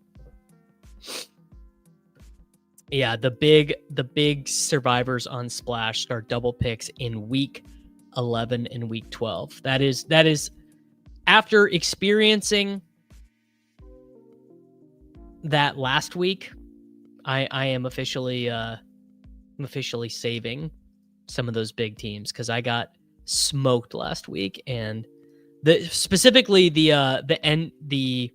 [SPEAKER 1] Yeah, the big survivors on Splash start double picks in week 11 and week 12. That is after experiencing that last week. I am officially saving some of those big teams because I got smoked last week, and specifically the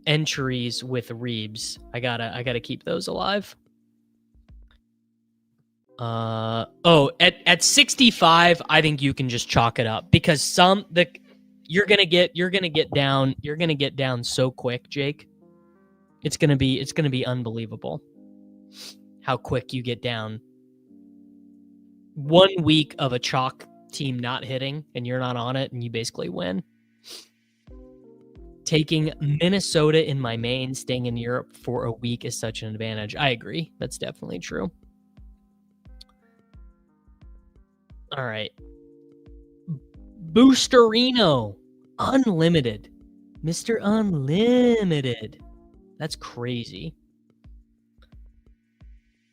[SPEAKER 1] entries with Reeves. I gotta keep those alive. At 65, I think you can just chalk it up because you're gonna get down so quick, Jake. It's gonna be unbelievable how quick you get down. 1 week of a chalk team not hitting and you're not on it and you basically win. Taking Minnesota in my main, staying in Europe for a week is such an advantage. I agree. That's definitely true. All right. Boosterino. Unlimited. Mr. Unlimited. That's crazy.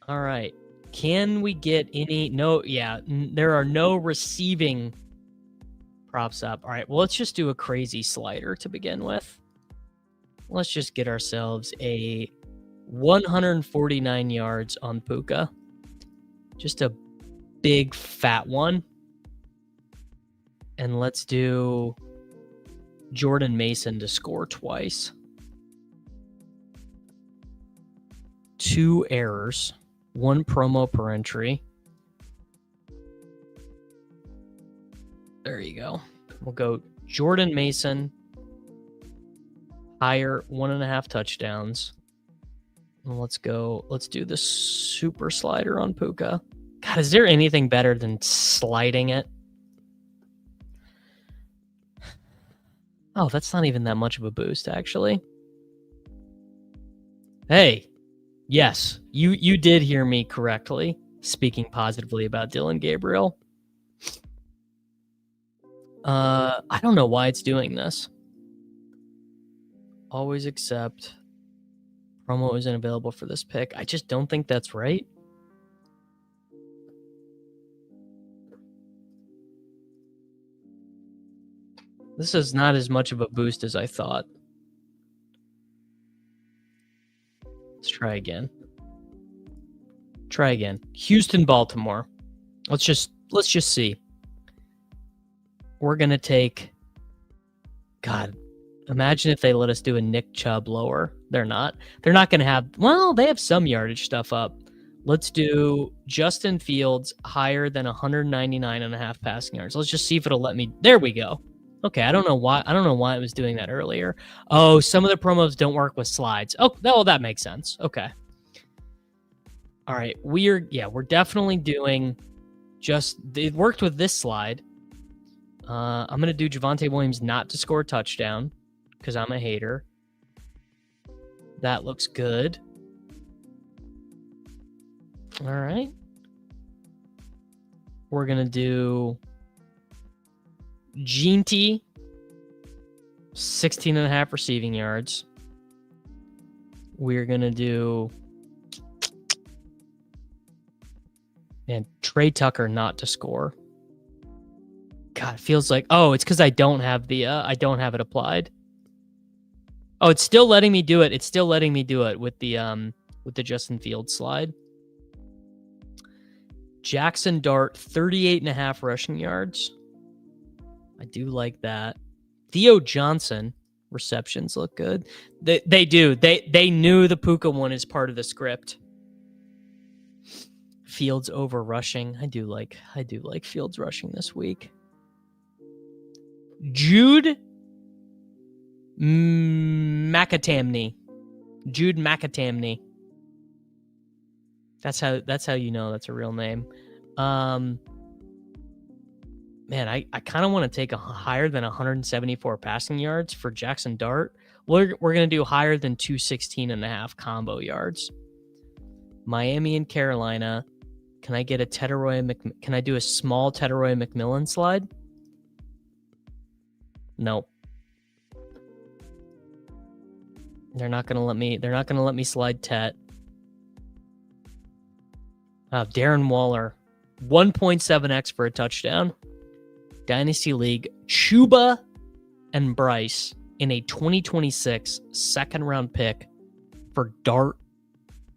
[SPEAKER 1] All right. Can we get any? No, yeah. There are no receiving props up. All right. Well, let's just do a crazy slider to begin with. Let's just get ourselves a 149 yards on Puka. Just a big fat one. And let's do Jordan Mason to score twice. 2 errors. 1 promo per entry. There you go. We'll go Jordan Mason. Higher 1.5 touchdowns. And let's do the super slider on Puka. God, is there anything better than sliding it? Oh, that's not even that much of a boost, actually. Hey, yes, you did hear me correctly, speaking positively about Dylan Gabriel. I don't know why it's doing this. Always accept. Promo isn't available for this pick. I just don't think that's right. This is not as much of a boost as I thought. Let's try again. Try again. Houston, Baltimore. Let's just see. We're gonna take. God, imagine if they let us do a Nick Chubb lower. They're not. They're not gonna have. Well, they have some yardage stuff up. Let's do Justin Fields higher than 199.5 passing yards. Let's just see if it'll let me. There we go. Okay, I don't know why it was doing that earlier. Oh, some of the promos don't work with slides. Oh, that makes sense. Okay. All right, we're definitely doing it worked with this slide. I'm going to do Javonte Williams not to score a touchdown because I'm a hater. That looks good. All right. We're going to do Jeanty, 16.5 receiving yards. We're going to do Trey Tucker not to score. God, it feels like, it's because I don't have it applied. Oh, it's still letting me do it. It's still letting me do it with the Justin Fields slide. Jackson Dart, 38.5 rushing yards. I do like that. Theo Johnson, receptions look good. They do. They knew the Puka one is part of the script. Fields over rushing. I do like Fields rushing this week. Jude McAtamney. That's how you know that's a real name. Man, I kind of want to take a higher than 174 passing yards for Jackson Dart. We're going to do higher than 216.5 combo yards. Miami and Carolina. Can I get can I do a small Teteroy McMillan slide? Nope. They're not going to let me slide Tet. Darren Waller, 1.7x for a touchdown. Dynasty League, Chuba and Bryce in a 2026 second round pick for Dart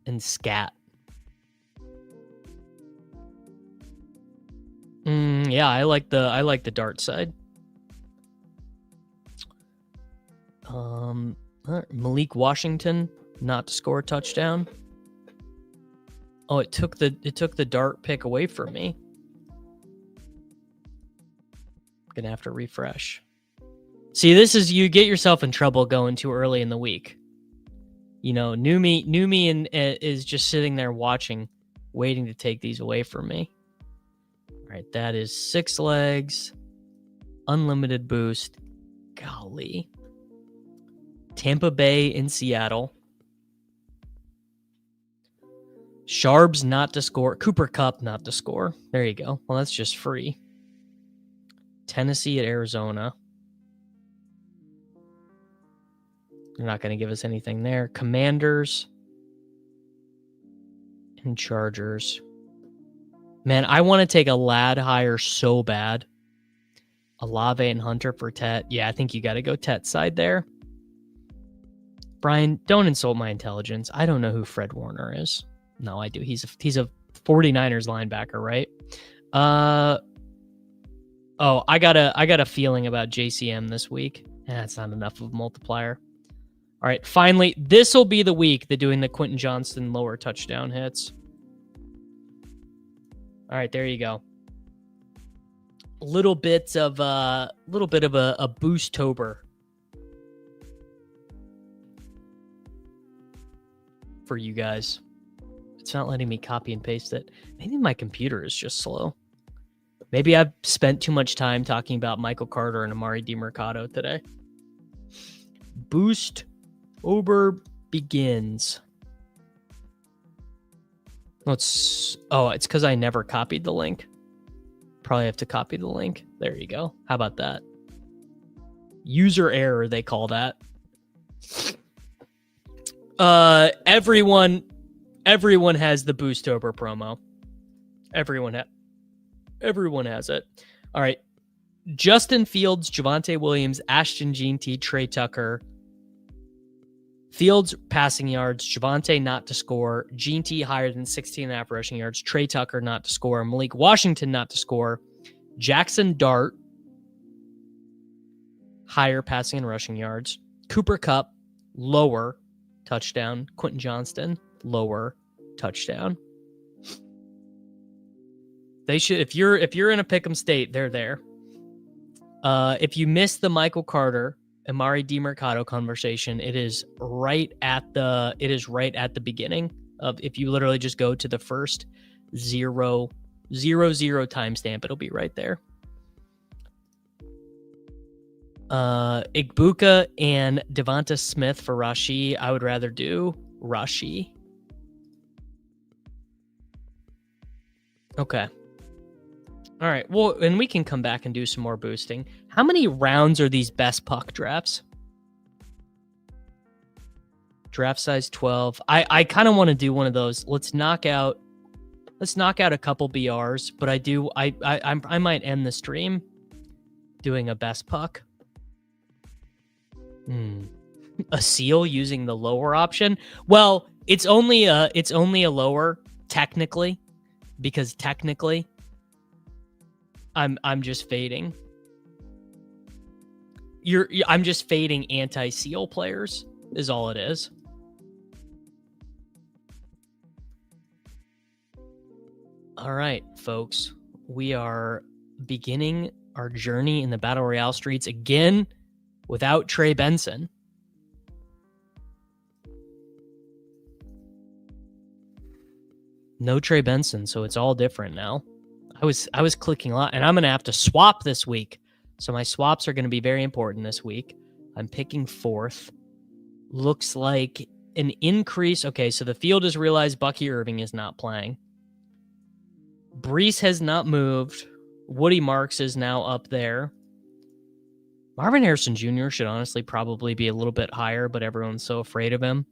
[SPEAKER 1] and Scat. Yeah, I like the Dart side. Malik Washington not to score a touchdown. Oh, it took the Dart pick away from me. Gonna have to refresh. See, this is, you get yourself in trouble going too early in the week. You know, new me is just sitting there watching, waiting to take these away from me. All right, that is 6 legs, unlimited boost. Golly. Tampa Bay in Seattle. Sharbs not to score. Cooper Kupp not to score. There you go. Well, that's just free. Tennessee at Arizona. They're not going to give us anything there. Commanders and Chargers. Man, I want to take a lad higher so bad. Olave and Hunter for Tet. Yeah, I think you got to go Tet side there. Brian, don't insult my intelligence. I don't know who Fred Warner is. No, I do. He's a 49ers linebacker, right? I got a feeling about JCM this week. That's not enough of a multiplier. All right, finally, this will be the week they're doing the Quentin Johnston lower touchdown hits. All right, there you go. A little bit of a boostober for you guys. It's not letting me copy and paste it. Maybe my computer is just slow. Maybe I've spent too much time talking about Michael Carter and Emari Demercado today. BOOSTOBER begins. It's because I never copied the link. Probably have to copy the link. There you go. How about that? User error, they call that. Everyone has the BOOSTOBER promo. Everyone has it. All right. Justin Fields, Javonte Williams, Ashton Jeanty, Trey Tucker. Fields passing yards, Javonte not to score, Jeanty higher than 16.5 rushing yards, Trey Tucker not to score, Malik Washington not to score, Jackson Dart higher passing and rushing yards, Cooper Kupp lower touchdown, Quentin Johnston lower touchdown. They should, if you're in a pick'em state, they're there. If you missed the Michael Carter Emari Demercado conversation, it is right at the beginning of, if you literally just go to the first 0:00 timestamp, it'll be right there. Igbuka and Devonta Smith for Rashi. I would rather do Rashi. Okay. All right. Well, and we can come back and do some more boosting. How many rounds are these best puck drafts? Draft size 12. I kind of want to do one of those. Let's knock out a couple BRs, but I might end the stream doing a best puck. A seal using the lower option. Well, it's only a lower technically, because technically I'm just fading. I'm just fading anti-seal players is all it is. All right, folks. We are beginning our journey in the Battle Royale streets again without Trey Benson. No Trey Benson, so it's all different now. I was clicking a lot, and I'm going to have to swap this week. So my swaps are going to be very important this week. I'm picking fourth. Looks like an increase. Okay, so the field has realized Bucky Irving is not playing. Brees has not moved. Woody Marks is now up there. Marvin Harrison Jr. should honestly probably be a little bit higher, but everyone's so afraid of him.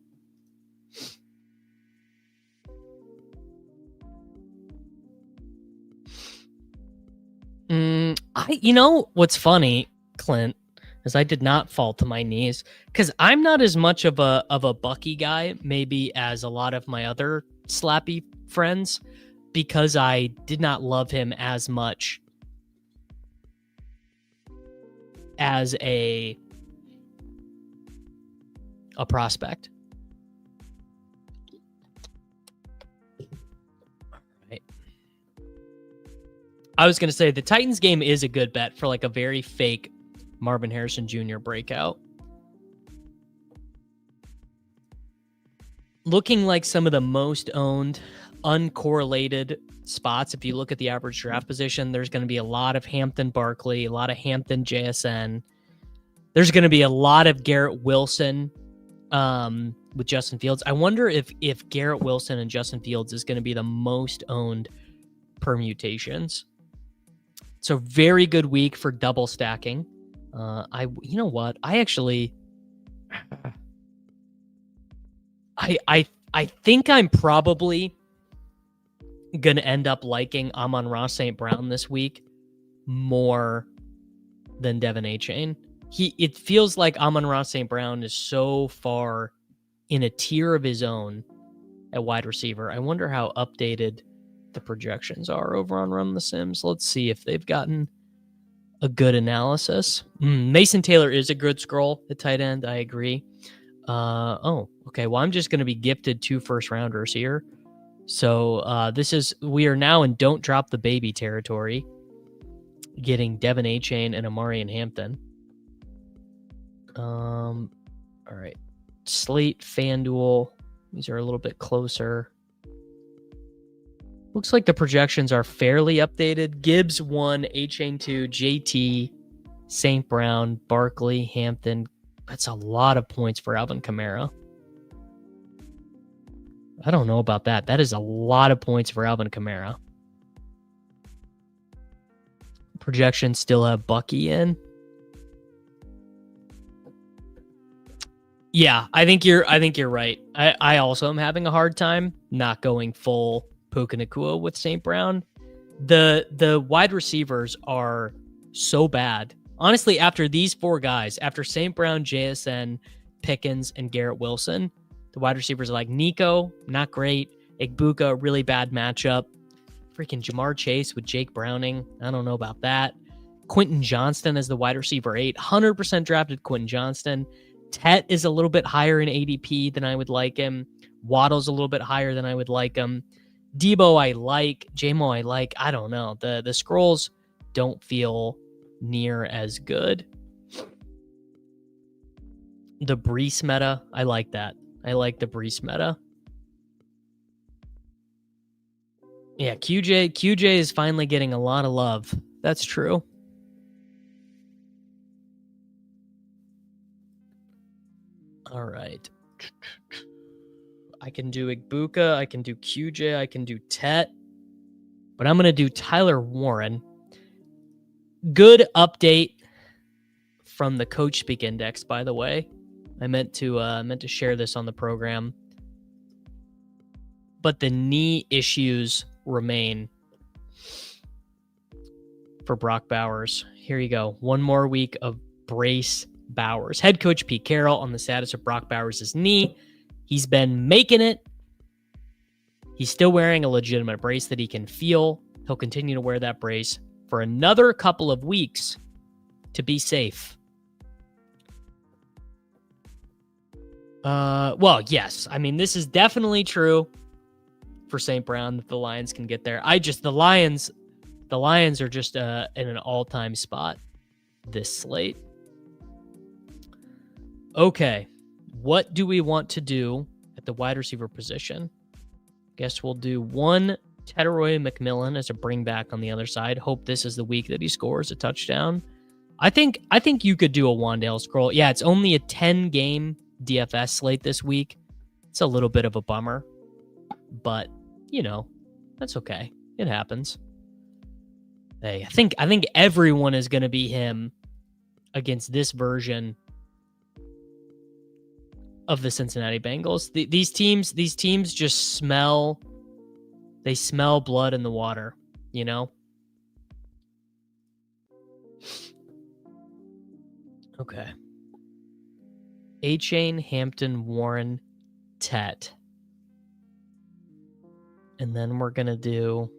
[SPEAKER 1] You know what's funny, Clint, is I did not fall to my knees because I'm not as much of a Bucky guy, maybe as a lot of my other slappy friends, because I did not love him as much as a prospect. I was going to say the Titans game is a good bet for like a very fake Marvin Harrison Jr. breakout. Looking like some of the most owned, uncorrelated spots. If you look at the average draft position, there's going to be a lot of Hampton Barkley, a lot of Hampton JSN. There's going to be a lot of Garrett Wilson with Justin Fields. I wonder if Garrett Wilson and Justin Fields is going to be the most owned permutations. So very good week for double stacking. You know what? I think I'm probably gonna end up liking Amon-Ra St. Brown this week more than Devin Achane. It feels like Amon-Ra St. Brown is so far in a tier of his own at wide receiver. I wonder how updated the projections are over on Run the Sims. Let's see if they've gotten a good analysis. Mason Taylor is a good scroll at tight end. I agree. Oh, okay. Well, I'm just going to be gifted 2 first rounders here. So we are now in don't drop the baby territory, getting Devin Achane and Emari and Hampton. All right. Slate, FanDuel. These are a little bit closer. Looks like the projections are fairly updated. Gibbs 1, Achane 2, JT, St. Brown, Barkley, Hampton. That's a lot of points for Alvin Kamara. I don't know about that. That is a lot of points for Alvin Kamara. Projections still have Bucky in. Yeah, I think you're right. I also am having a hard time not going full Puka Nacua with St. Brown. The wide receivers are so bad. Honestly, after these 4 guys, after St. Brown, JSN, Pickens, and Garrett Wilson, the wide receivers are like Nico, not great. Igbuka, really bad matchup. Freaking Jamar Chase with Jake Browning. I don't know about that. Quentin Johnston as the wide receiver 8. 100% drafted Quentin Johnston. Tet is a little bit higher in ADP than I would like him. Waddle's a little bit higher than I would like him. Debo I like. JMO I like. I don't know. The scrolls don't feel near as good. The Brees meta, I like that. I like the Brees meta. Yeah, QJ is finally getting a lot of love. That's true. All right. I can do Igbuka, I can do QJ, I can do Tet, but I'm going to do Tyler Warren. Good update from the Coach Speak Index, by the way. I meant to share this on the program. But the knee issues remain for Brock Bowers. Here you go. One more week of brace Bowers. Head coach Pete Carroll on the status of Brock Bowers' knee. He's been making it. He's still wearing a legitimate brace that he can feel. He'll continue to wear that brace for another couple of weeks to be safe. Well, yes. I mean, this is definitely true for St. Brown that the Lions can get there. The Lions are just in an all-time spot this slate. Okay. What do we want to do at the wide receiver position? Guess we'll do one Teteroy McMillan as a bring back on the other side. Hope this is the week that he scores a touchdown. I think you could do a Wan'Dale scroll. Yeah, it's only a 10-game DFS slate this week. It's a little bit of a bummer, but that's okay. It happens. Hey, I think everyone is going to be him against this version of the Cincinnati Bengals. These teams just smell blood in the water, Okay. A-Chain, Hampton, Warren, Tet. And then we're going to do...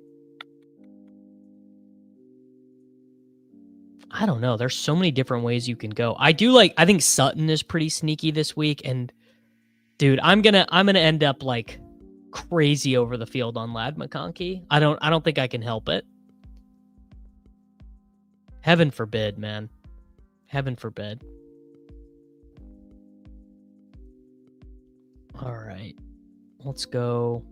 [SPEAKER 1] I don't know. There's so many different ways you can go. I think Sutton is pretty sneaky this week. And dude, I'm going to end up like crazy over the field on Ladd McConkey. I don't think I can help it. Heaven forbid, man. Heaven forbid. All right. Let's go.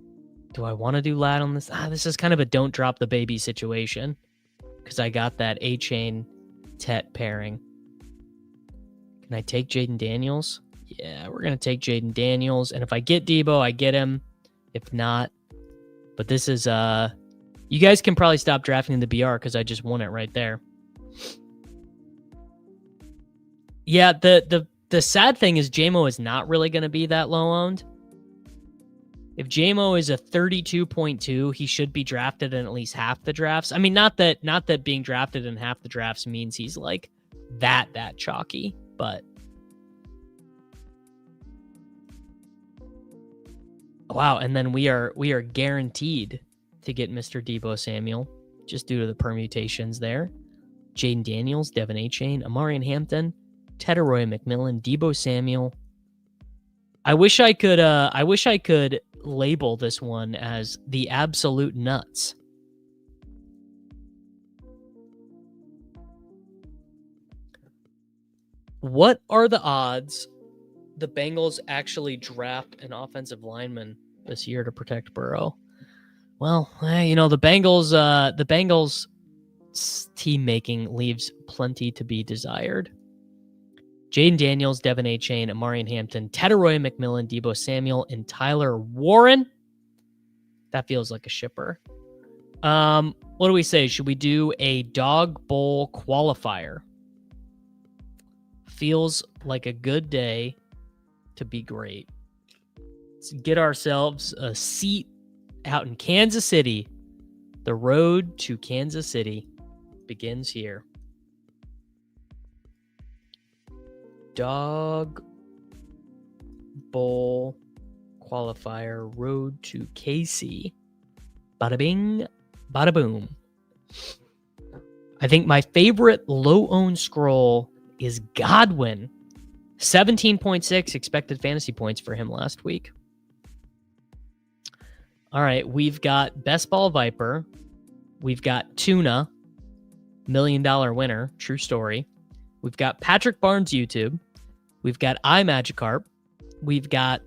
[SPEAKER 1] Do I want to do Ladd on this? This is kind of a don't drop the baby situation because I got that A-Chain Tet pairing. Can I take Jaden Daniels? Yeah, we're going to take Jaden Daniels. And if I get Debo, I get him. If not, but this is, you guys can probably stop drafting the BR because I just won it right there. Yeah, the sad thing is JMO is not really going to be that low owned. If JMO is a 32.2, he should be drafted in at least half the drafts. I mean, not that being drafted in half the drafts means he's like that chalky, but wow. And then we are guaranteed to get Mr. Debo Samuel just due to the permutations there. Jaden Daniels, Devin A-Chain, Emari and Hampton, Teteroy McMillan, Debo Samuel. I wish I could label this one as the absolute nuts. What are the odds the Bengals actually draft an offensive lineman this year to protect Burrow? Well, the Bengals team making leaves plenty to be desired. Jaden Daniels, Devin A-Chain, Emari and Hampton, Teteroy McMillan, Debo Samuel, and Tyler Warren. That feels like a shipper. What do we say? Should we do a Dawg Bowl qualifier? Feels like a good day to be great. Let's get ourselves a seat out in Kansas City. The road to Kansas City begins here. Dawg Bowl qualifier road to KC. Bada bing, bada boom. I think my favorite low-owned scroll is Godwin. 17.6 expected fantasy points for him last week. All right, we've got Best Ball Viper. We've got Tuna, $1 million winner, true story. We've got Patrick Barnes YouTube. We've got iMagikarp. We've got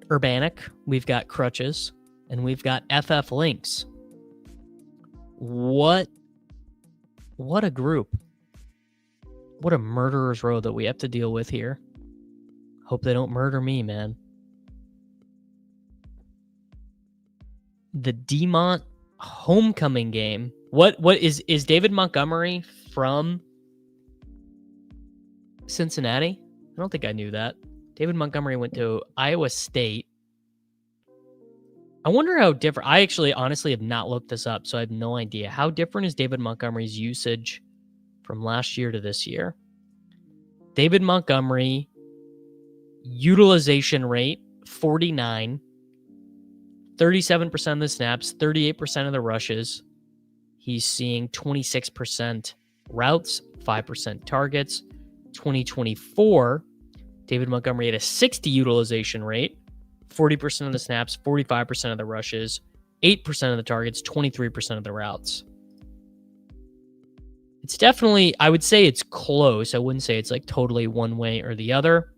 [SPEAKER 1] Urbanic. We've got Crutches. And we've got FF Links. What a group. What a murderer's row that we have to deal with here. Hope they don't murder me, man. The Demont homecoming game. What is David Montgomery from Cincinnati? I don't think I knew that. David Montgomery went to Iowa State. I wonder how different. I actually honestly have not looked this up, so I have no idea. How different is David Montgomery's usage from last year to this year? David Montgomery, utilization rate, 49. 37% of the snaps, 38% of the rushes. He's seeing 26% routes, 5% targets. 2024, David Montgomery had a 60 utilization rate, 40% of the snaps, 45% of the rushes, 8% of the targets, 23% of the routes. It's definitely, I would say it's close. I wouldn't say it's like totally one way or the other.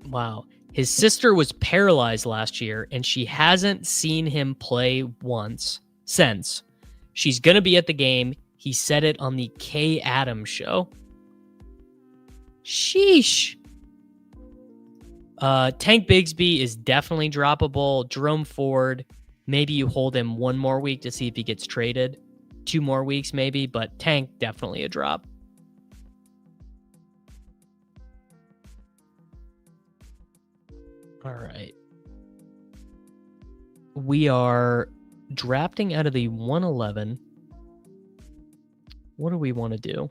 [SPEAKER 1] Wow. His sister was paralyzed last year, and she hasn't seen him play once since. She's going to be at the game. He said it on the Kay Adams show. Sheesh. Tank Bigsby is definitely droppable. Jerome Ford, maybe you hold him one more week to see if he gets traded. 2 more weeks maybe, but Tank definitely a drop. All right. We are drafting out of the 111. What do we want to do?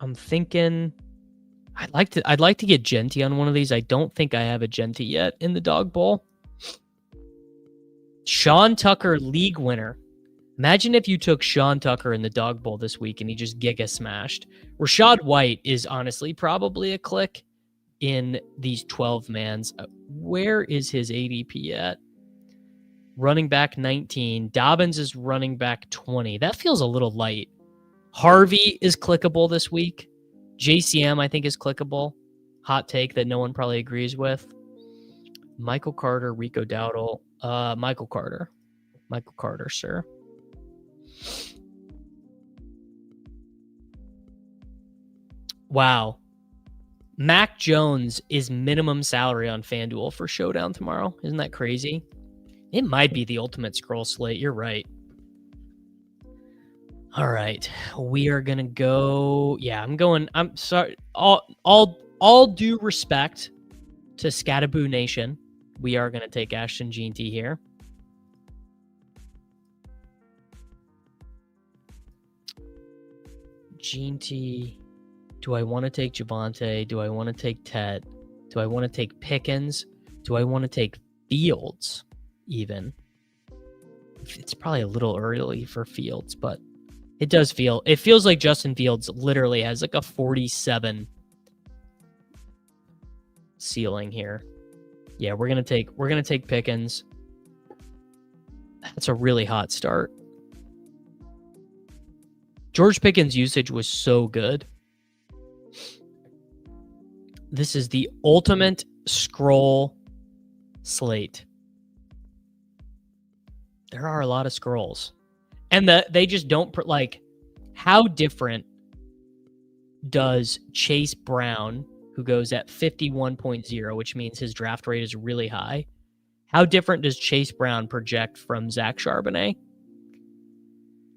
[SPEAKER 1] I'm thinking I'd like to get Genty on one of these. I don't think I have a Genty yet in the Dawg Bowl. Sean Tucker, league winner. Imagine if you took Sean Tucker in the Dawg Bowl this week and he just giga smashed. Rashad White is honestly probably a click in these 12 mans. Where is his ADP at? Running back 19. Dobbins is running back 20. That feels a little light. Harvey is clickable this week. JCM, I think, is clickable. Hot take that no one probably agrees with. Michael Carter, Rico Dowdle. Michael Carter. Michael Carter, sir. Wow. Mac Jones is minimum salary on FanDuel for Showdown tomorrow. Isn't that crazy? It might be the ultimate scroll slate. You're right. All right. We are going to go. Yeah, I'm sorry. All due respect to Scataboo Nation. We are going to take Ashton Jeanty here. Jeanty. Do I want to take Javonte? Do I want to take Tet? Do I want to take Pickens? Do I want to take Fields even? It's probably a little early for Fields, but it feels like Justin Fields literally has like a 47 ceiling here. Yeah, we're going to take Pickens. That's a really hot start. George Pickens' usage was so good. This is the ultimate scroll slate. There are a lot of scrolls. And they just don't, like, how different does Chase Brown, who goes at 51.0, which means his draft rate is really high, how different does Chase Brown project from Zach Charbonnet?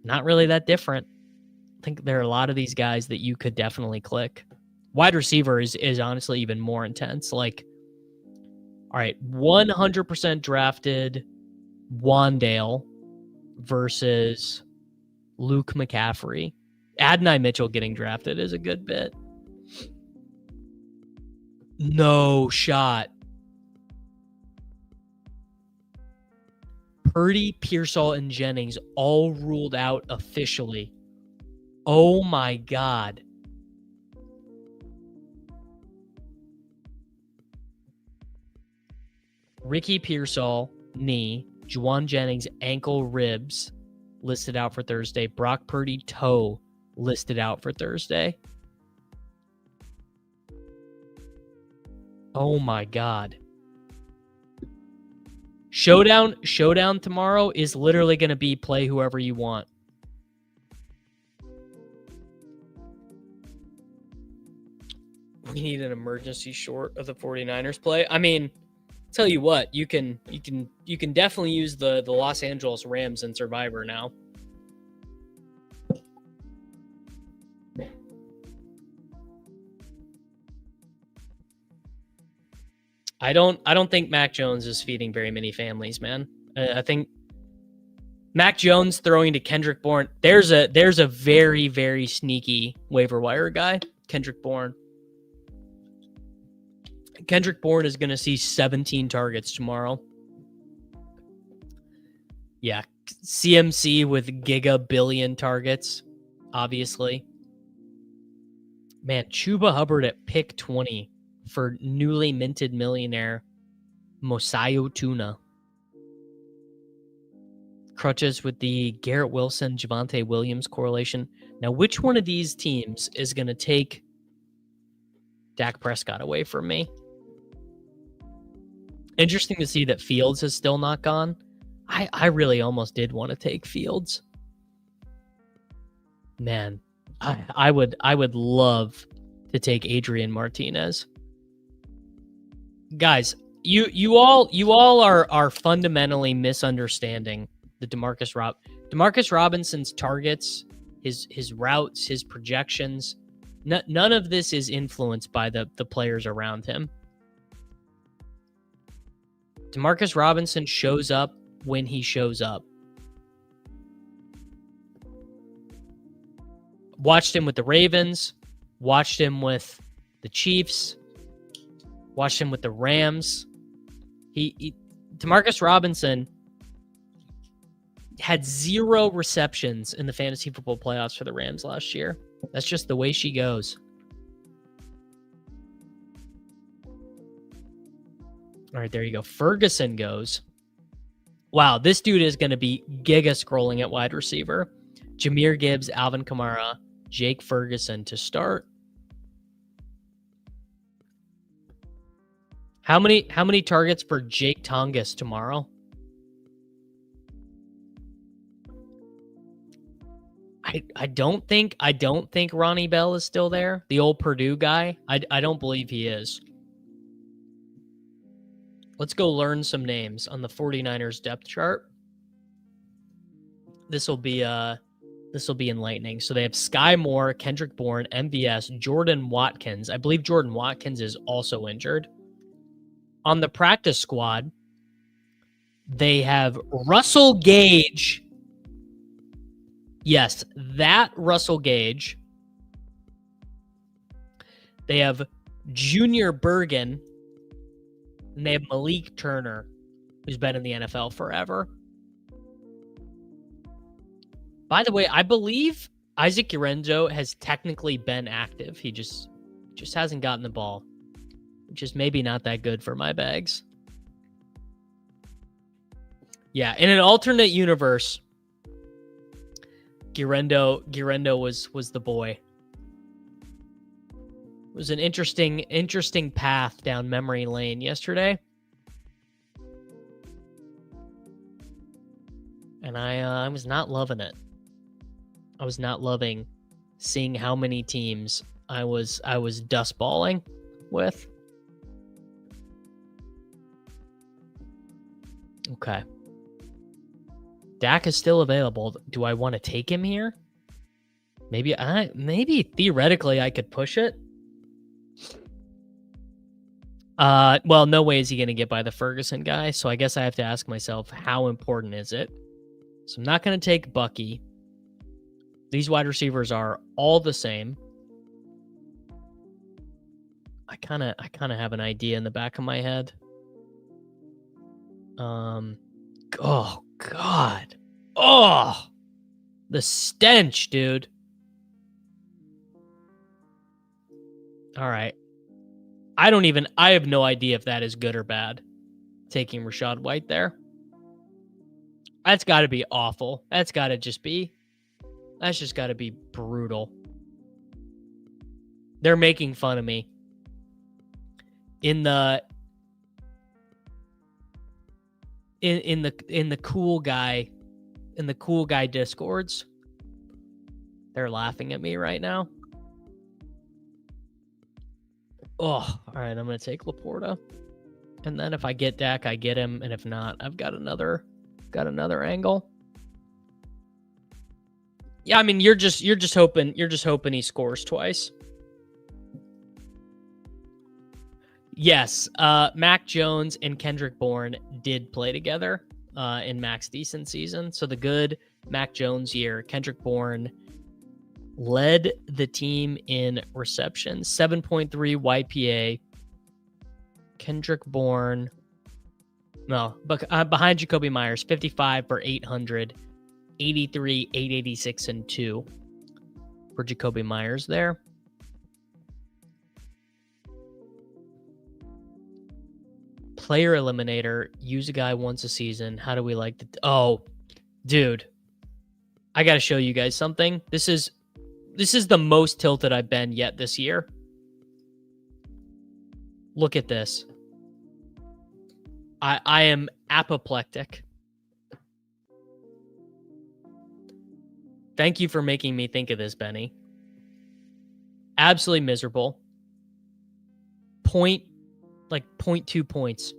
[SPEAKER 1] Not really that different. I think there are a lot of these guys that you could definitely click. Wide receiver is honestly even more intense. Like, all right, 100% drafted Wandale versus Luke McCaffrey. Adonai Mitchell getting drafted is a good bit. No shot. Purdy, Pearsall, and Jennings all ruled out officially. Oh my God. Ricky Pearsall, knee. Juwan Jennings, ankle, ribs, listed out for Thursday. Brock Purdy, toe, listed out for Thursday. Oh my God. Showdown tomorrow is literally going to be play whoever you want. We need an emergency short of the 49ers play. I mean, tell you what, you can definitely use the Los Angeles Rams in Survivor now. I don't think Mac Jones is feeding very many families, man. I think Mac Jones throwing to Kendrick Bourne. There's a very, very sneaky waiver wire guy, Kendrick Bourne. Kendrick Bourne is going to see 17 targets tomorrow. Yeah, CMC with giga billion targets, obviously. Man, Chuba Hubbard at pick 20 for newly minted millionaire Mosayo Tuna. Crutches with the Garrett Wilson, Javonte Williams correlation. Now, which one of these teams is going to take Dak Prescott away from me? Interesting to see that Fields is still not gone. I really almost did want to take Fields. Man, I would love to take Adrian Martinez. Guys, you all are fundamentally misunderstanding the Demarcus Robinson's targets, his routes, his projections. None of this is influenced by the players around him. Demarcus Robinson shows up when he shows up. Watched him with the Ravens, watched him with the Chiefs, watched him with the Rams. Demarcus Robinson had 0 receptions in the fantasy football playoffs for the Rams last year. That's just the way she goes. All right, there you go. Ferguson goes. Wow, this dude is going to be giga scrolling at wide receiver. Jahmyr Gibbs, Alvin Kamara, Jake Ferguson to start. How many targets for Jake Tongas tomorrow? I don't think Ronnie Bell is still there. The old Purdue guy. I don't believe he is. Let's go learn some names on the 49ers depth chart. This will be enlightening. So they have Sky Moore, Kendrick Bourne, MVS, Jordan Watkins. I believe Jordan Watkins is also injured. On the practice squad, they have Russell Gage. Yes, that Russell Gage. They have Junior Bergen. And they have Malik Turner, who's been in the NFL forever. By the way, I believe Isaac Guerrero has technically been active. He just hasn't gotten the ball, which is maybe not that good for my bags. Yeah, in an alternate universe, Guerrero was the boy. It was an interesting path down memory lane yesterday. And I was not loving it. I was not loving seeing how many teams I was dust balling with. Okay. Dak is still available. Do I want to take him here? Maybe theoretically I could push it. Well, no way is he going to get by the Ferguson guy, so I guess I have to ask myself, how important is it? So I'm not going to take Bucky. These wide receivers are all the same. I kind of have an idea in the back of my head. Oh God. Oh, the stench, dude. All right. I have no idea if that is good or bad. Taking Rachaad White there. That's got to be awful. That's just got to be brutal. They're making fun of me. In the cool guy discords, they're laughing at me right now. Oh, all right, I'm gonna take Laporta, and then if I get Dak, I get him, and if not, I've got another angle. Yeah, I mean, you're just hoping he scores twice. Yes, Mac Jones and Kendrick Bourne did play together in Mac's decent season. So the good Mac Jones year, Kendrick Bourne led the team in receptions, 7.3 YPA. Kendrick Bourne, behind Jacoby Myers, 55 for 800, 83, 886, and 2 for Jacoby Myers there. Player Eliminator, use a guy once a season. How do we like to... Oh, dude. I got to show you guys something. This is the most tilted I've been yet this year. Look at this. I am apoplectic. Thank you for making me think of this, Benny. Absolutely miserable. 0.2 points.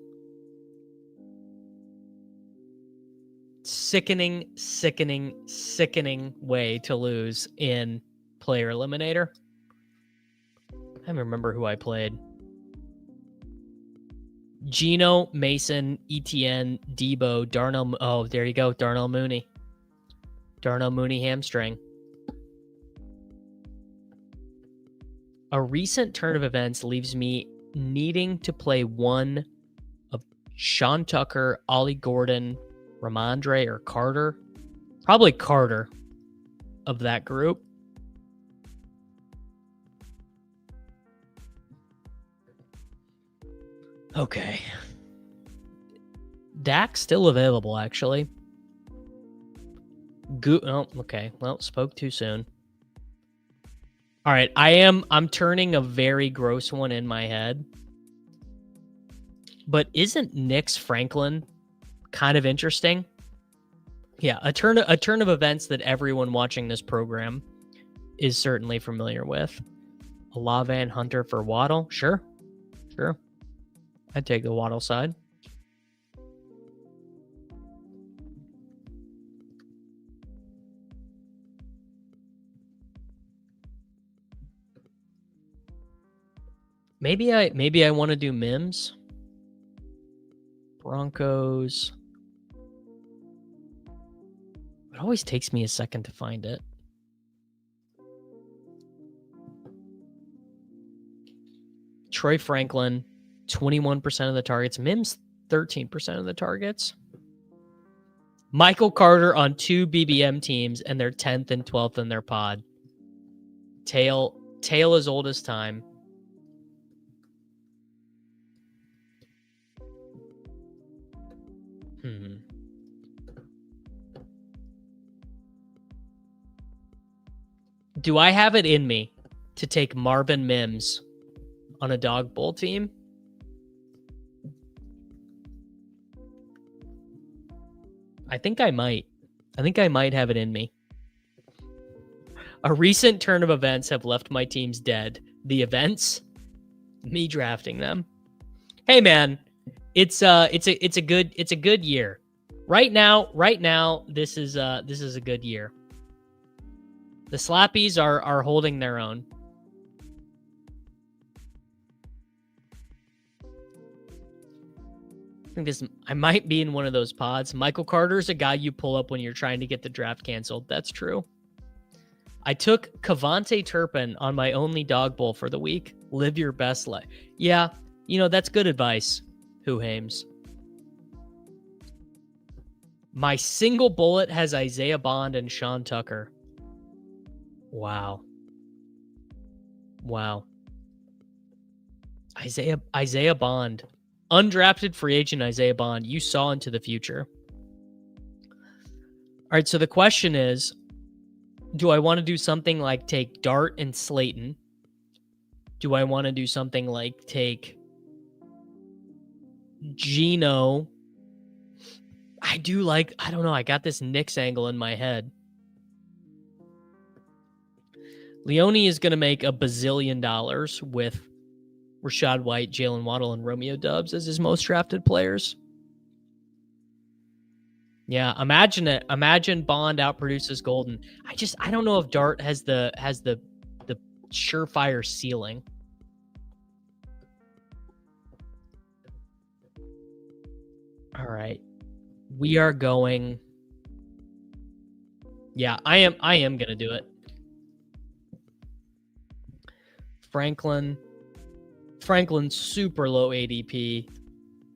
[SPEAKER 1] Sickening way to lose in Player Eliminator. I don't remember who I played. Gino, Mason, ETN, Debo, Darnell. Oh, there you go. Darnell Mooney. Darnell Mooney hamstring. A recent turn of events leaves me needing to play one of Sean Tucker, Ollie Gordon, Ramondre, or Carter. Probably Carter of that group. Okay. Dak's still available, actually. Oh, okay. Well, spoke too soon. All right, I'm turning a very gross one in my head. But isn't Nick's Franklin kind of interesting? Yeah, a turn of events that everyone watching this program is certainly familiar with. Olave and Hunter for Waddle. Sure. I'd take the Waddle side. Maybe I want to do Mims. Broncos. It always takes me a second to find it. Troy Franklin, 21% of the targets. Mims, 13% of the targets. Michael Carter on 2 BBM teams, and they're 10th and 12th in their pod. Tail as old as time. Do I have it in me to take Marvin Mims on a Dawg Bowl team? I think I might. I think I might have it in me. A recent turn of events have left my teams dead. The events, me drafting them. Hey man, it's a good year. Right now, this is a good year. The Slappies are holding their own. think I might be in one of those pods. Michael Carter is a guy you pull up when you're trying to get the draft canceled. That's true. I took Cavante Turpin on my only dog bowl for the week. Live your best life. Yeah, that's good advice, Who Hames. My single bullet has Isaiah Bond and Sean Tucker. Wow. Isaiah Bond. Undrafted free agent Isaiah Bond. You saw into the future. All right, so the question is, do I want to do something like take Dart and Slayton? Do I want to do something like take Geno? I don't know. I got this Knicks angle in my head. Leone is going to make $1 bazillion with Rashad White, Jalen Waddle, and Romeo Doubs as his most drafted players. Yeah, imagine it. Imagine Bond outproduces Golden. I don't know if Dart has the surefire ceiling. All right. We are going. Yeah, I am going to do it. Franklin's super low ADP.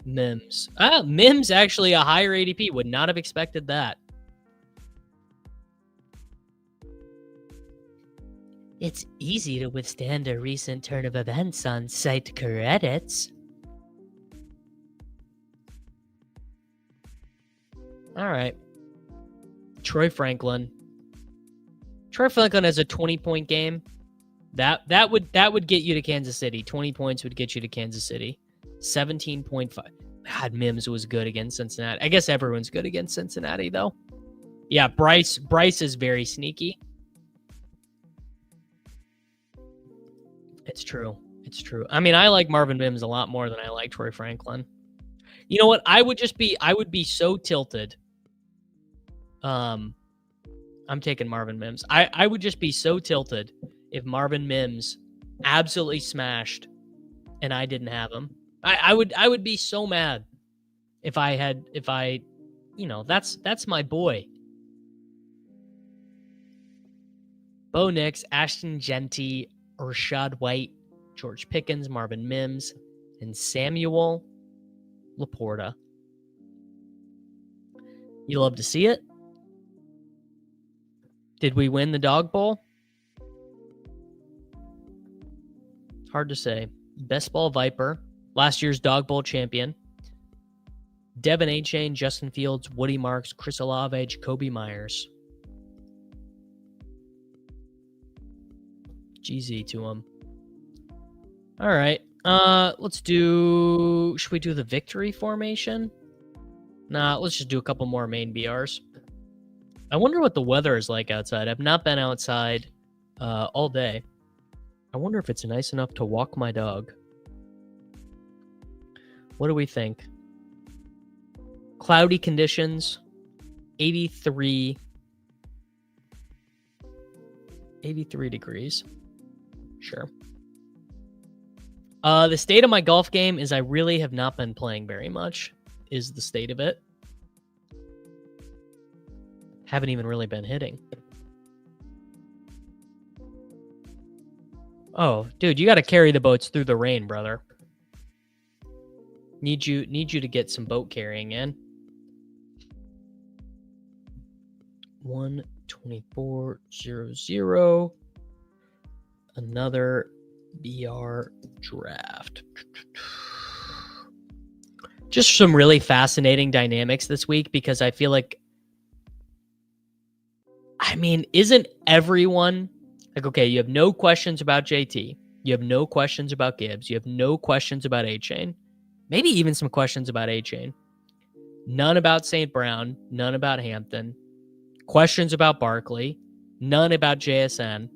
[SPEAKER 1] Mims. Mims actually a higher ADP. Would not have expected that. It's easy to withstand a recent turn of events on site credits. All right. Troy Franklin. Troy Franklin has a 20-point game. That would get you to Kansas City. 20 points would get you to Kansas City. 17.5. God, Mims was good against Cincinnati. I guess everyone's good against Cincinnati, though. Yeah, Bryce is very sneaky. It's true. I mean, I like Marvin Mims a lot more than I like Troy Franklin. You know what? I would be so tilted. I'm taking Marvin Mims. I would just be so tilted if Marvin Mims absolutely smashed and I didn't have him. I would be so mad if that's my boy. Bo Nix, Ashton Genty, Rashad White, George Pickens, Marvin Mims, and Samuel Laporta. You love to see it. Did we win the Dog Bowl? Hard to say. Best Ball Viper, last year's Dog Bowl champion. Devin Achane, Justin Fields, Woody Marks, Chris Olave, Jacoby Myers. GZ to him. All right. Should we do the victory formation? Nah, let's just do a couple more main BRs. I wonder what the weather is like outside. I've not been outside all day. I wonder if it's nice enough to walk my dog. What do we think? Cloudy conditions, 83 degrees. Sure. The state of my golf game is I really have not been playing very much, is the state of it. Haven't even really been hitting. Oh, dude, you got to carry the boats through the rain, brother. Need you to get some boat carrying in. 124.00. Another BR draft. Just some really fascinating dynamics this week because I feel like, isn't everyone like, okay, you have no questions about JT. You have no questions about Gibbs. You have no questions about A-Chain. Maybe even some questions about A-Chain. None about St. Brown. None about Hampton. Questions about Barkley. None about JSN.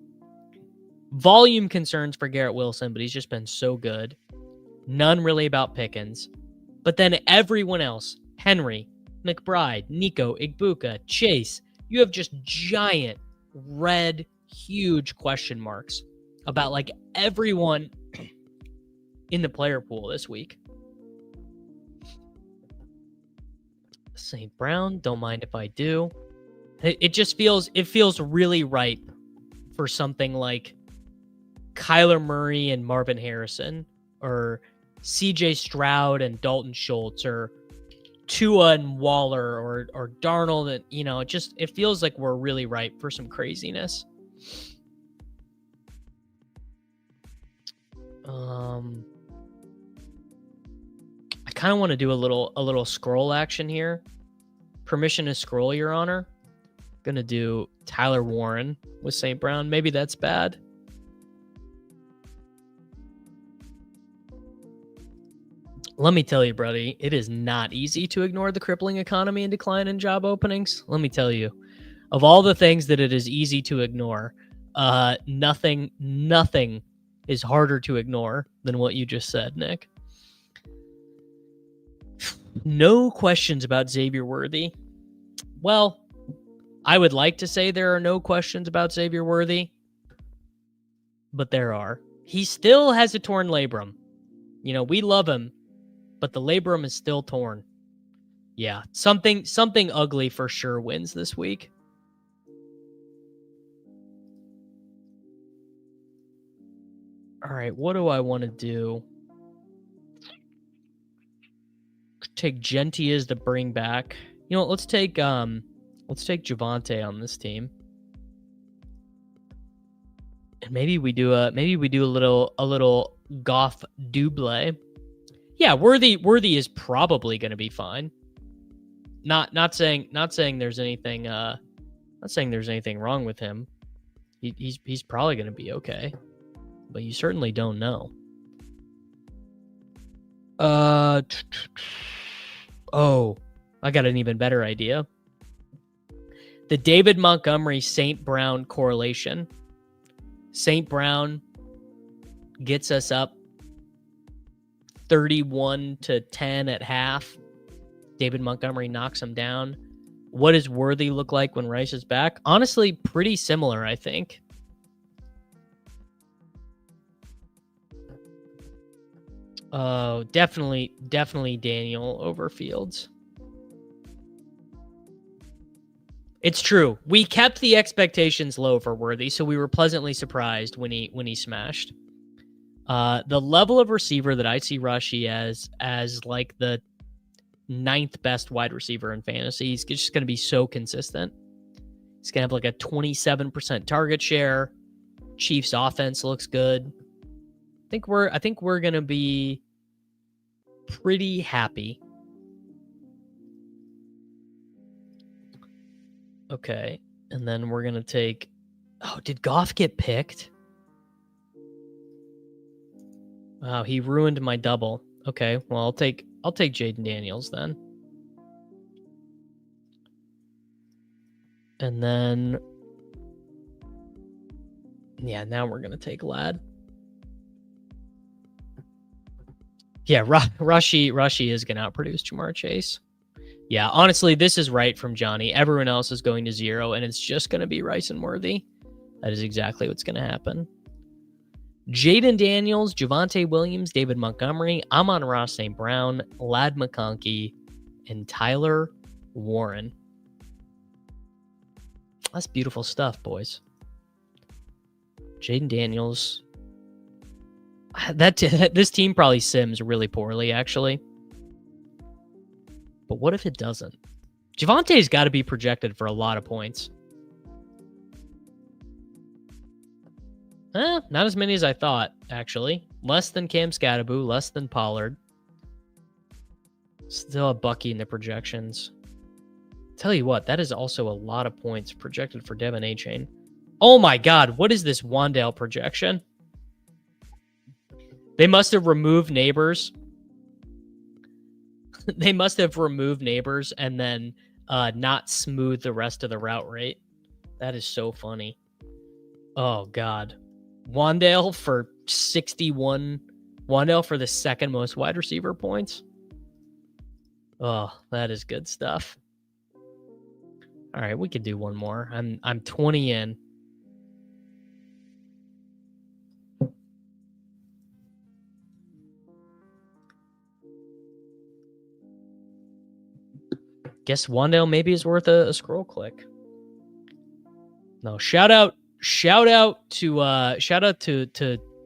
[SPEAKER 1] Volume concerns for Garrett Wilson, but he's just been so good. None really about Pickens. But then everyone else, Henry, McBride, Nico, Igbuka, Chase, you have just giant, red, huge question marks about like everyone in the player pool this week. St. Brown, don't mind if I do. It just feels really ripe for something like Kyler Murray and Marvin Harrison, or CJ Stroud and Dalton Schultz, or Tua and Waller, or Darnold, and it feels like we're really ripe for some craziness. I kind of want to do a little scroll action here. Permission to scroll, Your Honor. Gonna do Tyler Warren with St. Brown. Maybe that's bad. Let me tell you, buddy, it is not easy to ignore the crippling economy and decline in job openings. Let me tell you, of all the things that it is easy to ignore, nothing is harder to ignore than what you just said, Nick. No questions about Xavier Worthy. Well, I would like to say there are no questions about Xavier Worthy, but there are. He still has a torn labrum. We love him, but the labrum is still torn. Yeah, something ugly for sure wins this week. All right, what do I want to do? Take Genti as the bring back. Let's take Javonte on this team. And maybe we do a little Goff double. Yeah, Worthy is probably going to be fine. Not saying there's anything wrong with him. He's probably going to be okay. But you certainly don't know. Oh, I got an even better idea. The David Montgomery St. Brown correlation. St. Brown gets us up 31-10 at half. David Montgomery knocks him down. What does Worthy look like when Rice is back? Honestly, pretty similar, I think. Oh, definitely Daniel over Fields. It's true. We kept the expectations low for Worthy, so we were pleasantly surprised when he smashed. The level of receiver that I see Rashi as like the 9th best wide receiver in fantasy. He's just going to be so consistent. He's going to have like a 27% target share. Chiefs offense looks good. I think we're going to be pretty happy. Okay. And then we're going to take... Oh, did Goff get picked? Wow, he ruined my double. Okay, well, I'll take Jaden Daniels then. And then... Yeah, now we're going to take Ladd. Yeah, Rashi is going to outproduce Jamar Chase. Yeah, honestly, this is right from Johnny. Everyone else is going to 0, and it's just going to be Rice and Worthy. That is exactly what's going to happen. Jaden Daniels, Javonte Williams, David Montgomery, Amon-Ra St. Brown, Ladd McConkey, and Tyler Warren. That's beautiful stuff, boys. Jaden Daniels... This team probably sims really poorly, actually. But what if it doesn't? Javonte's got to be projected for a lot of points. Not as many as I thought, actually. Less than Cam Scatterbo, less than Pollard. Still a Bucky in the projections. Tell you what, that is also a lot of points projected for Devin A-Chain. Oh my God, what is this Wan'Dale projection? They must have removed Neighbors. They must have removed Neighbors and then not smooth the rest of the route rate. That is so funny. Oh, God. Wan'Dale for 61. Wan'Dale for the second most wide receiver points. Oh, that is good stuff. All right, we could do one more. I'm 20 in. guess Wandale maybe is worth a scroll click. No, shout out to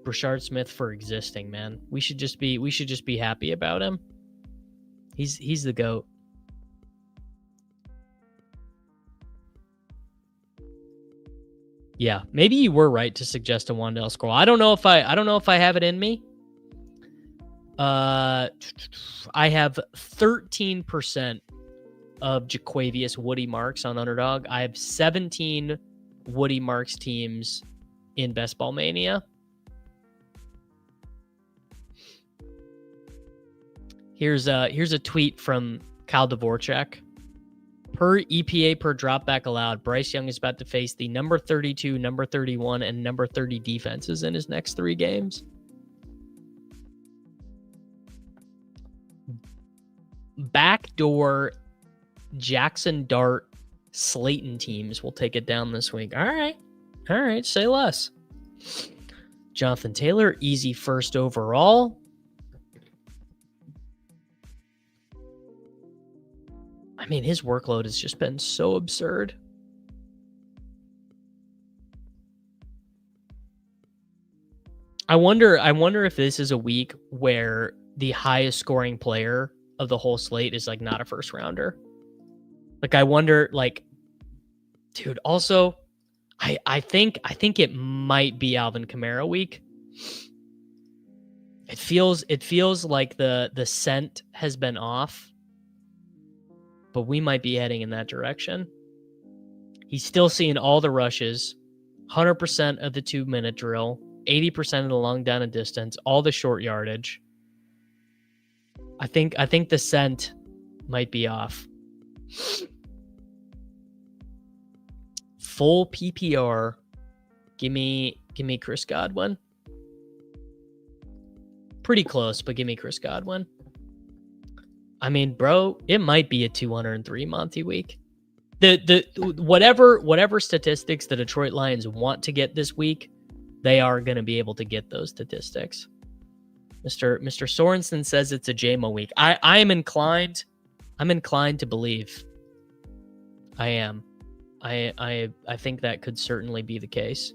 [SPEAKER 1] Brashard Smith for existing, man. We should just be happy about him. He's the GOAT. Yeah, maybe you were right to suggest a Wandale scroll. I don't know if I have it in me. I have 13% of Jaquavius Woody Marks on Underdog. I have 17 Woody Marks teams in Best Ball Mania. Here's a tweet from Kyle Dvorak. Per EPA per dropback allowed, Bryce Young is about to face the number 32, number 31, and number 30 defenses in his next 3 games. Backdoor Jackson Dart Slayton teams will take it down this week. All right, say less. Jonathan Taylor, easy first overall. I mean, his workload has just been so absurd. I wonder if this is a week where the highest scoring player of the whole slate is like not a first rounder. Like, I wonder, like, dude, also, I think it might be Alvin Kamara week. It feels like the scent has been off, but we might be heading in that direction. He's still seeing all the rushes, 100% of the 2-minute drill, 80% of the long down and distance, all the short yardage. I think the scent might be off. Full PPR. Give me Chris Godwin. Pretty close, but give me Chris Godwin. I mean, bro, it might be a 203 Monty week. The whatever statistics the Detroit Lions want to get this week, they are going to be able to get those statistics. Mr. Sorensen says it's a JMO week. I'm inclined to believe. I am. I think that could certainly be the case.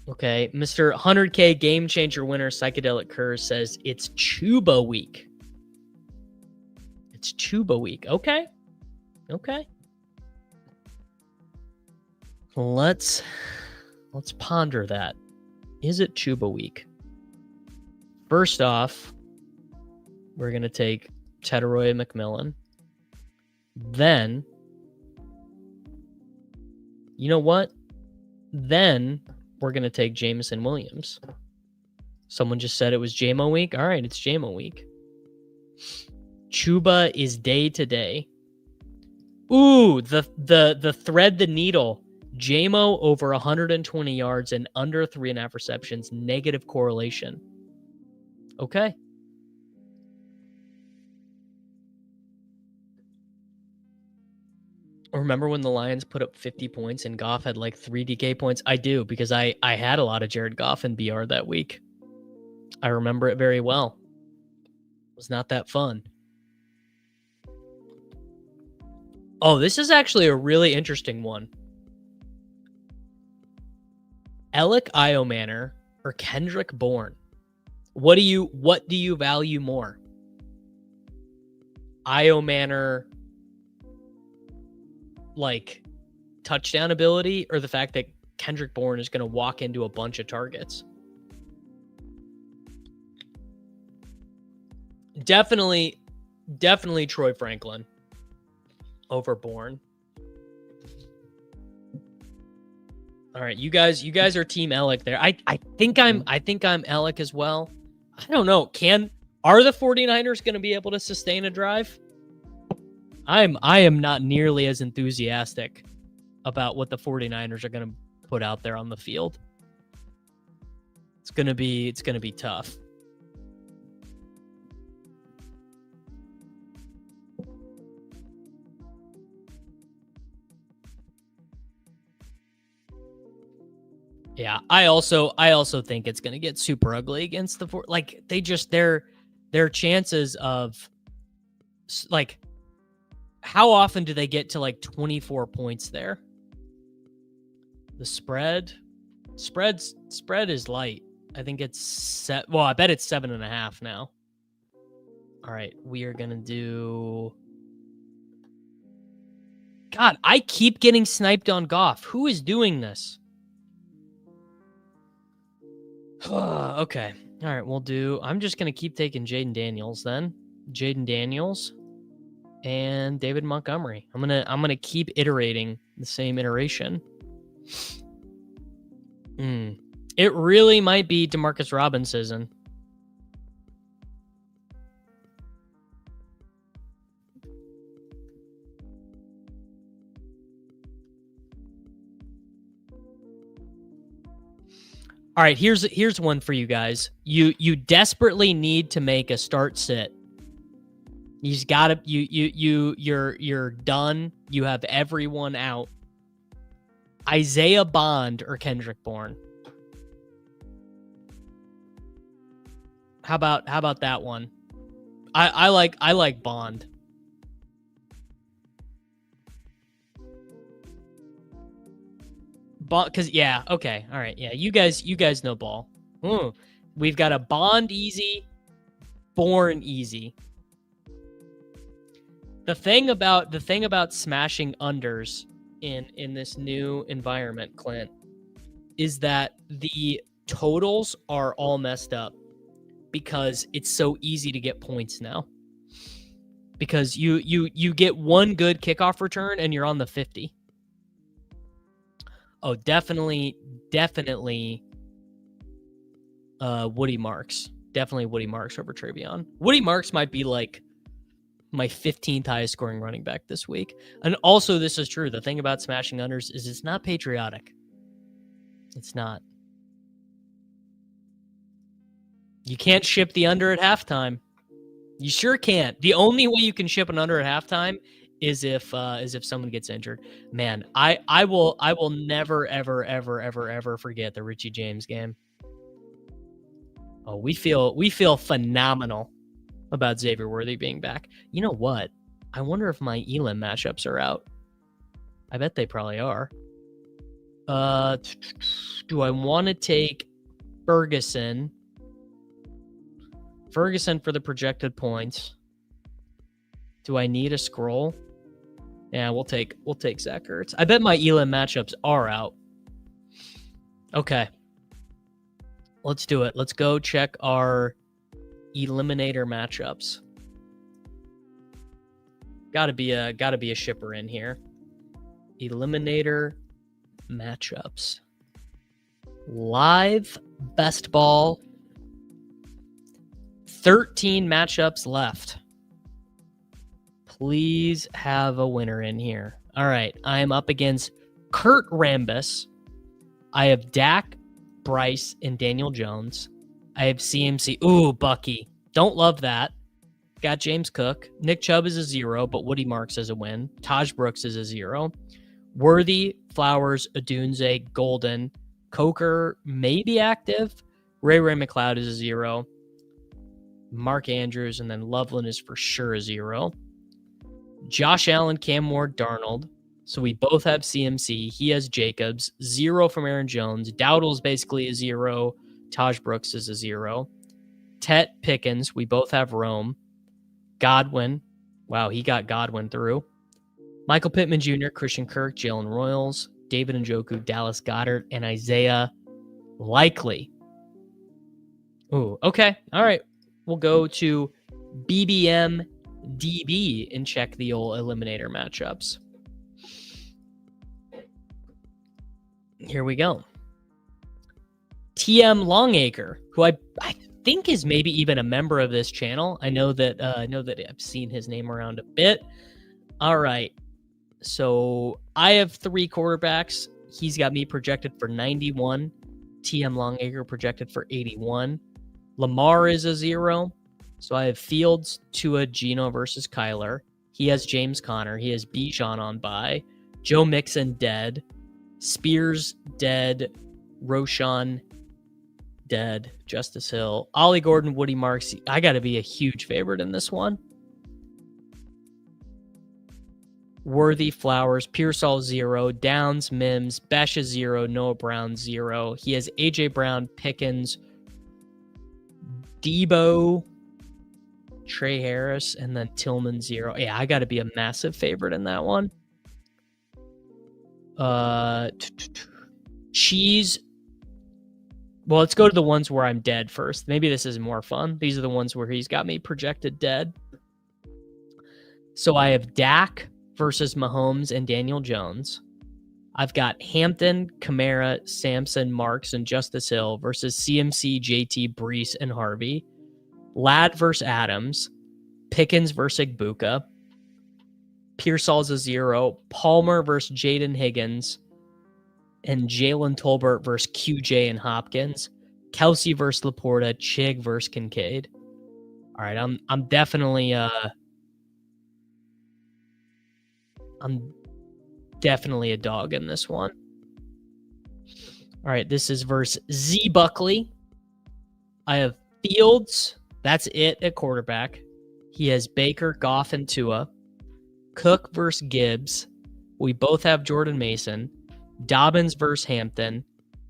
[SPEAKER 1] Okay, Mr. 100K Game Changer winner Psychedelic Curse says it's Chuba week. It's Chuba week. Okay. Let's ponder that. Is it Chuba week? First off, we're going to take Tedoroy McMillan. Then, you know what? Then we're going to take Jameson Williams. Someone just said it was JMO week. All right, it's JMO week. Chuba is day to day. Ooh, the thread the needle. JMO over 120 yards and under 3.5 receptions. Negative correlation. Okay. Remember when the Lions put up 50 points and Goff had like 3 DK points? I do, because I had a lot of Jared Goff in BR that week. I remember it very well. It was not that fun. Oh, this is actually a really interesting one. Alec Iomanor or Kendrick Bourne? What do you value more? Iomanor, like, touchdown ability, or the fact that Kendrick Bourne is going to walk into a bunch of targets? Definitely Troy Franklin over Bourne. All right, you guys are Team Alec there. I think I'm Alec as well. I don't know. Are the 49ers going to be able to sustain a drive? I am not nearly as enthusiastic about what the 49ers are going to put out there on the field. It's going to be tough. Yeah, I also think it's going to get super ugly against the their chances of like, how often do they get to like 24 points there? The spread is light. I think it's set. Well, I bet it's 7.5 now. All right, we are gonna do. God, I keep getting sniped on Goff. Who is doing this? Okay. All right, we'll do. I'm just gonna keep taking Jaden Daniels then. Jaden Daniels and David Montgomery. I'm gonna keep iterating the same iteration. It really might be Demarcus Robinson. All right, here's one for you guys. You desperately need to make a start sit. You've got to you're done. You have everyone out. Isaiah Bond or Kendrick Bourne. How about that one? I like Bond. Because yeah, okay, all right, yeah. You guys know ball. We've got a Bond easy, Bourne easy. The thing about smashing unders in this new environment, Clint, is that the totals are all messed up because it's so easy to get points now. Because you get one good kickoff return and you're on the 50. Oh, definitely Woody Marks. Definitely Woody Marks over Travion. Woody Marks might be like my 15th highest scoring running back this week. And also, this is true. The thing about smashing unders is it's not patriotic. It's not. You can't ship the under at halftime. You sure can't. The only way you can ship an under at halftime is if someone gets injured. Man, I will never ever forget the Richie James game. Oh, we feel phenomenal about Xavier Worthy being back. You know what? I wonder if my Elam matchups are out. I bet they probably are. Do I want to take Ferguson? Ferguson for the projected points. Do I need a scroll? Yeah, we'll take Zach Ertz. I bet my Elam matchups are out. Okay. Let's do it. Let's go check our Eliminator matchups. Gotta be a shipper in here. Eliminator matchups. Live best ball. 13 matchups left. Please have a winner in here. All right. I am up against Kurt Rambis. I have Dak, Bryce, and Daniel Jones. I have CMC. Ooh, Bucky. Don't love that. Got James Cook. Nick Chubb is a 0, but Woody Marks is a win. Taj Brooks is a 0. Worthy, Flowers, Adunze, Golden. Coker may be active. Ray McLeod is a 0. Mark Andrews, and then Loveland is for sure a 0. Josh Allen, Cam Ward, Darnold. So we both have CMC. He has Jacobs. 0 from Aaron Jones. Dowdle's basically a 0. Taj Brooks is a 0. Tet, Pickens. We both have Rome. Godwin. Wow, he got Godwin through. Michael Pittman Jr., Christian Kirk, Jalen Royals, David Njoku, Dallas Goedert, and Isaiah Likely. Ooh, okay. All right. We'll go to BBM DB and check the old Eliminator matchups. Here we go. TM Longacre, who I think is maybe even a member of this channel. I know that I've seen his name around a bit. All right. So I have 3 quarterbacks. He's got me projected for 91. TM Longacre projected for 81. Lamar is a 0. So I have Fields, Tua, Geno versus Kyler. He has James Conner. He has Bijan on bye. Joe Mixon dead. Spears dead. Roshan dead. Justice Hill. Ollie Gordon, Woody Marks. I got to be a huge favorite in this one. Worthy, Flowers, Pearsall 0, Downs, Mims, Besha 0, Noah Brown 0. He has AJ Brown, Pickens, Debo, Trey Harris, and then Tillman 0. Yeah, I got to be a massive favorite in that one. Cheese. Well, let's go to the ones where I'm dead first. Maybe this is more fun. These are the ones where he's got me projected dead. So I have Dak versus Mahomes and Daniel Jones. I've got Hampton, Kamara, Sampson, Marks, and Justice Hill versus CMC, JT, Brees, and Harvey. Ladd versus Adams. Pickens versus Igbuka. Pearsall's a 0. Palmer versus Jaden Higgins. And Jalen Tolbert versus QJ and Hopkins. Kelsey versus Laporta. Chig versus Kincaid. All right, I'm definitely a dog in this one. All right, this is versus Z Buckley. I have Fields. That's it at quarterback. He has Baker, Goff, and Tua. Cook versus Gibbs. We both have Jordan Mason. Dobbins versus Hampton.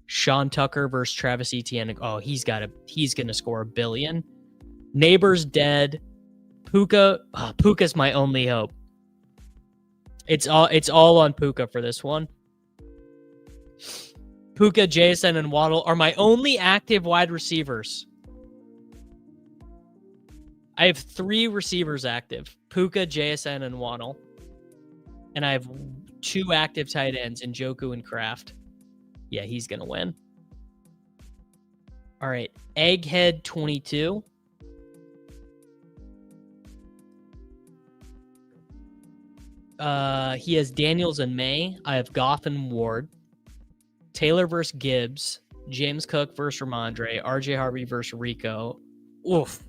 [SPEAKER 1] Sean Tucker versus Travis Etienne. Oh, he's going to score a billion. Neighbors dead. Puka's my only hope. It's all on Puka for this one. Puka, Jason, and Waddle are my only active wide receivers. I have 3 receivers active. Puka, JSN, and Waddle. And I have 2 active tight ends in Njoku and Kraft. Yeah, he's going to win. All right. Egghead 22. He has Daniels and May. I have Goff and Ward. Taylor versus Gibbs. James Cook versus Ramondre. RJ Harvey versus Rico. Oof.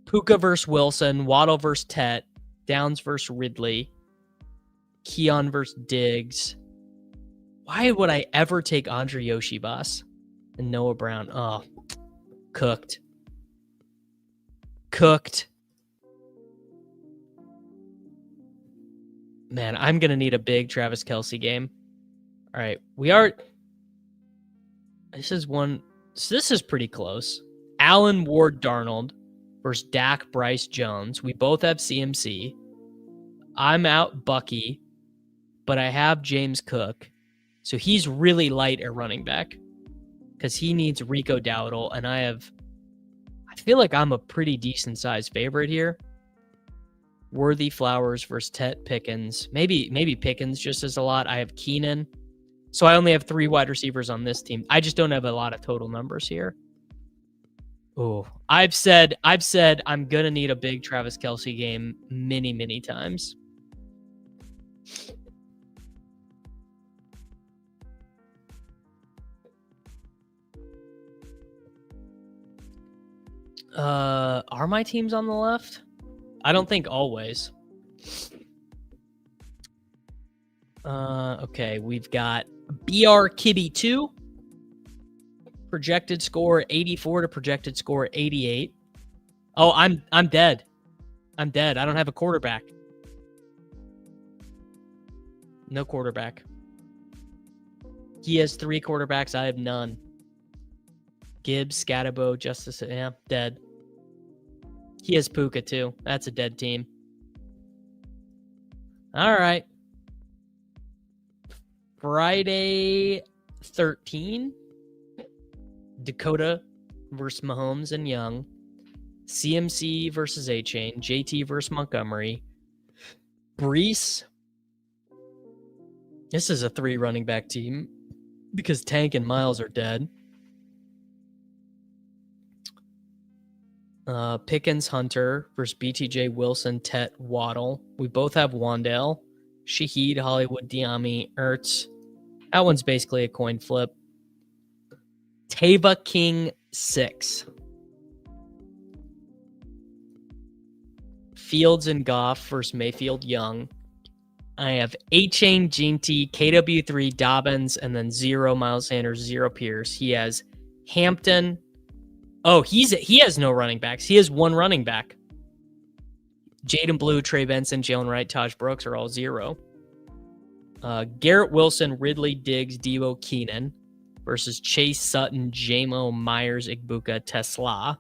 [SPEAKER 1] Puka versus Wilson. Waddle versus Tet. Downs versus Ridley. Keon versus Diggs. Why would I ever take Andre Yoshibas and Noah Brown? Oh, cooked. Man, I'm going to need a big Travis Kelce game. All right, this is pretty close. Allen, Ward, Darnold versus Dak, Bryce, Jones. We both have CMC. I'm out Bucky, but I have James Cook. So he's really light at running back because he needs Rico Dowdle, and I feel like I'm a pretty decent sized favorite here. Worthy, Flowers versus Tet, Pickens. Maybe Pickens just as a lot. I have Keenan. So I only have 3 wide receivers on this team. I just don't have a lot of total numbers here. Oh, I've said I'm going to need a big Travis Kelce game many times. Are my teams on the left? I don't think always. Okay, we've got BR Kibby 2. Projected score 84 to projected score 88. Oh, I'm dead. I don't have a quarterback. No quarterback. He has 3 quarterbacks. I have none. Gibbs, Scatabo, Justice. Yeah, dead. He has Puka too. That's a dead team. All right. Friday 13. Dakota versus Mahomes and Young. CMC versus A-Chain. JT versus Montgomery. Brees. This is a 3 running back team because Tank and Miles are dead. Pickens, Hunter versus BTJ, Wilson, Tet, Waddle. We both have Wandale. Shaheed, Hollywood, Diami, Ertz. That one's basically a coin flip. Tava King 6. Fields and Goff versus Mayfield Young. I have A-Chain, Ginty, KW3, Dobbins, and then 0 Miles Sanders, 0 Pierce. He has Hampton. Oh, he has no running backs. He has 1 running back. Jaden Blue, Trey Benson, Jalen Wright, Taj Brooks are all 0. Garrett Wilson, Ridley, Diggs, Deebo, Keenan versus Chase Sutton, Jamo, Myers, Igbuka, Tesla.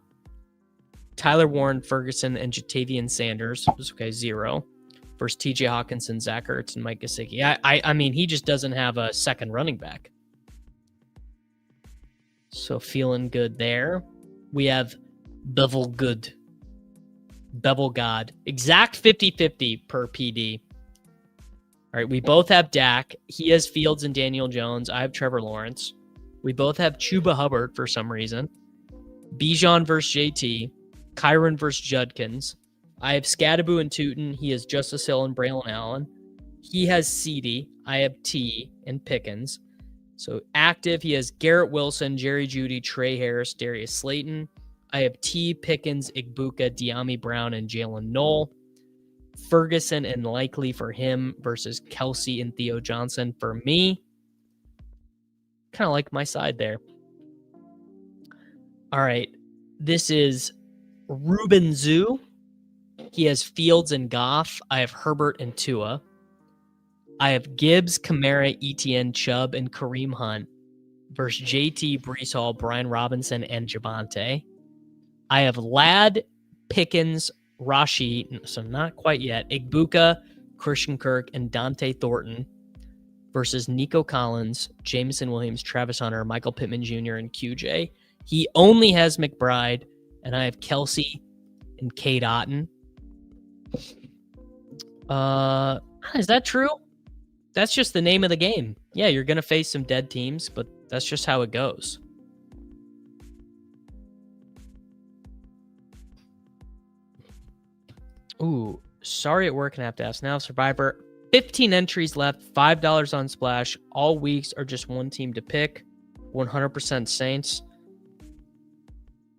[SPEAKER 1] Tyler Warren, Ferguson, and Jatavian Sanders. Okay, 0. Versus TJ Hawkinson, Zach Ertz, and Mike Gesicki. I mean, he just doesn't have a second running back. So feeling good there. We have Bevel Good. Bevel God. Exact 50-50 per PD. All right, we both have Dak. He has Fields and Daniel Jones. I have Trevor Lawrence. We both have Chuba Hubbard for some reason. Bijan versus JT. Kyron versus Judkins. I have Scadaboo and Tootin. He has Justice Hill and Braylon Allen. He has CD. I have T and Pickens. So active, he has Garrett Wilson, Jerry Jeudy, Trey Harris, Darius Slayton. I have T, Pickens, Igbuka, De'Ami Brown, and Jalen Knoll. Ferguson and Likely for him versus Kelsey and Theo Johnson for me. Kind of like my side there. All right. This is Ruben Zoo. He has Fields and Goff. I have Herbert and Tua. I have Gibbs, Kamara, Etienne, Chubb, and Kareem Hunt versus JT, Breece Hall, Brian Robinson, and Javonte. I have Ladd, Pickens, Rashi, so not quite yet, Igbuka, Christian Kirk, and Dante Thornton versus Nico Collins, Jameson Williams, Travis Hunter, Michael Pittman Jr., and QJ. He only has McBride, and I have Kelsey and Cade Otton. Is that true? That's just the name of the game. Yeah, you're going to face some dead teams, but that's just how it goes. Ooh, sorry at work and I have to ask now. Survivor, 15 entries left, $5 on Splash. All weeks are just one team to pick. 100% Saints.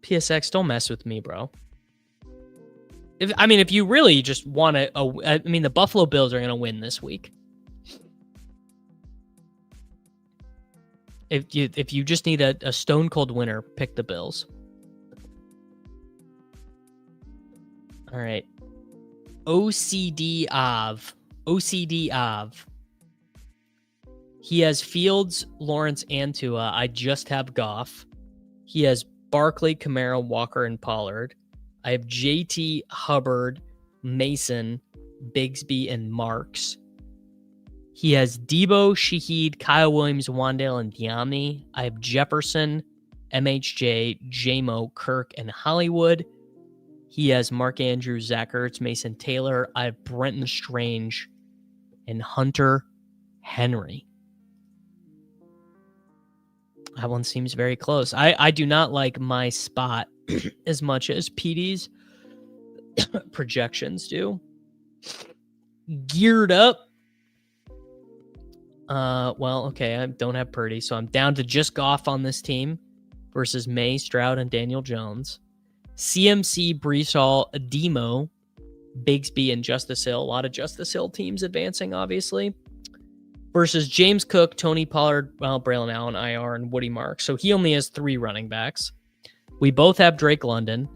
[SPEAKER 1] PSX, don't mess with me, bro. If you really just want to... the Buffalo Bills are going to win this week. If you just need a stone cold winner, pick the Bills. All right. OCD Av. He has Fields, Lawrence, and Tua. I just have Goff. He has Barkley, Kamara, Walker, and Pollard. I have JT, Hubbard, Mason, Bigsby, and Marks. He has Debo, Shaheed, Kyle Williams, Wandale, and De'Ami. I have Jefferson, MHJ, J-Mo, Kirk, and Hollywood. He has Mark Andrews, Zach Ertz, Mason Taylor. I have Brenton Strange and Hunter Henry. That one seems very close. I do not like my spot as much as PD's projections do. Geared up. Well, okay, I don't have Purdy, so I'm down to just Goff on this team versus May, Stroud, and Daniel Jones. CMC, Breece Hall, Demo, Bigsby, and Justice Hill. A lot of Justice Hill teams advancing, obviously. Versus James Cook, Tony Pollard, Braylon Allen, IR, and Woody Marks. So he only has 3 running backs. We both have Drake London.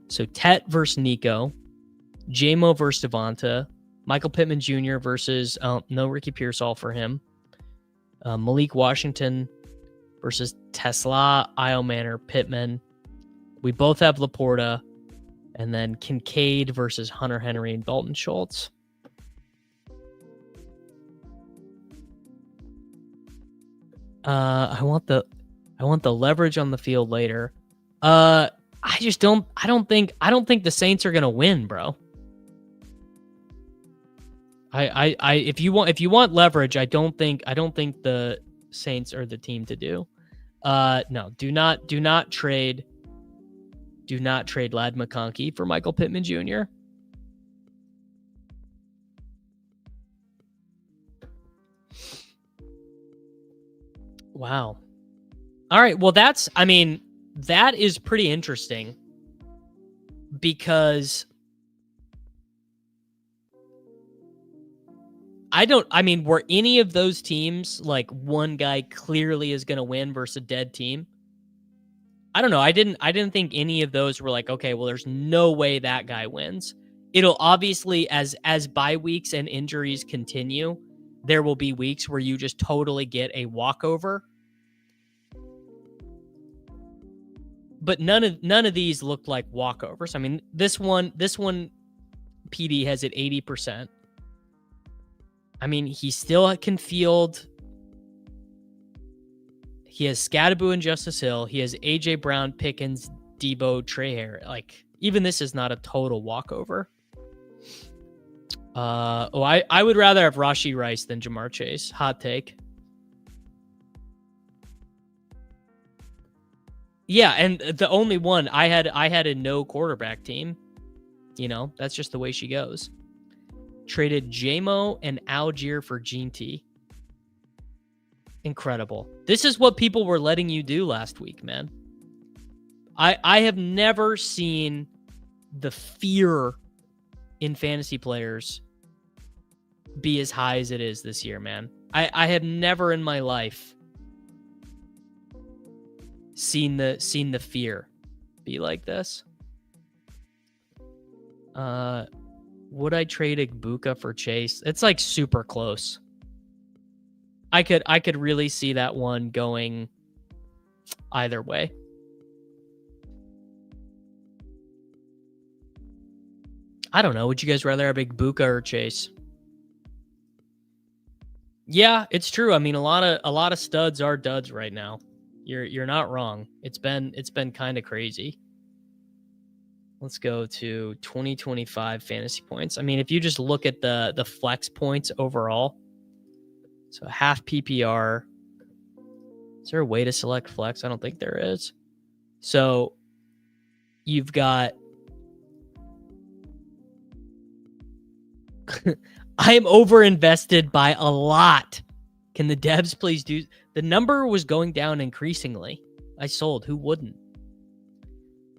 [SPEAKER 1] So Tet versus Nico. J-Mo versus Devonta. Michael Pittman Jr. versus, no Ricky Pearsall for him. Malik Washington versus Tesla, Io Manor, Pittman. We both have Laporta. And then Kincaid versus Hunter Henry and Dalton Schultz. I want the leverage on the field later. I don't think the Saints are gonna win, bro. If you want leverage, I don't think the Saints are the team to do. No, do not trade Ladd McConkey for Michael Pittman Jr. Wow. All right. Well, that is pretty interesting because were any of those teams like one guy clearly is going to win versus a dead team? I don't know. I didn't think any of those were like, okay, well, there's no way that guy wins. It'll obviously, as bye weeks and injuries continue, there will be weeks where you just totally get a walkover. But none of these looked like walkovers. I mean, this one PD has it 80%. I mean, he still can field. He has Scadaboo and Justice Hill. He has AJ Brown, Pickens, Debo, Trey. Like, even this is not a total walkover. I would rather have Rashee Rice than Jamar Chase. Hot take. Yeah, and the only one I had a no quarterback team. You know, that's just the way she goes. Traded JMO and Algier for Gene T. Incredible. This is what people were letting you do last week, man. I have never seen the fear in fantasy players be as high as it is this year, man. I have never in my life seen the fear be like this. Would I trade Igbukah for Chase? It's like super close. I could really see that one going either way. I don't know. Would you guys rather have Igbukah or Chase? Yeah, it's true. I mean, a lot of studs are duds right now. You're not wrong. It's been kind of crazy. Let's go to 2025 fantasy points. I mean, if you just look at the flex points overall, so half PPR. Is there a way to select flex? I don't think there is. So you've got I am over-invested by a lot. Can the devs please do... The number was going down increasingly. I sold. Who wouldn't?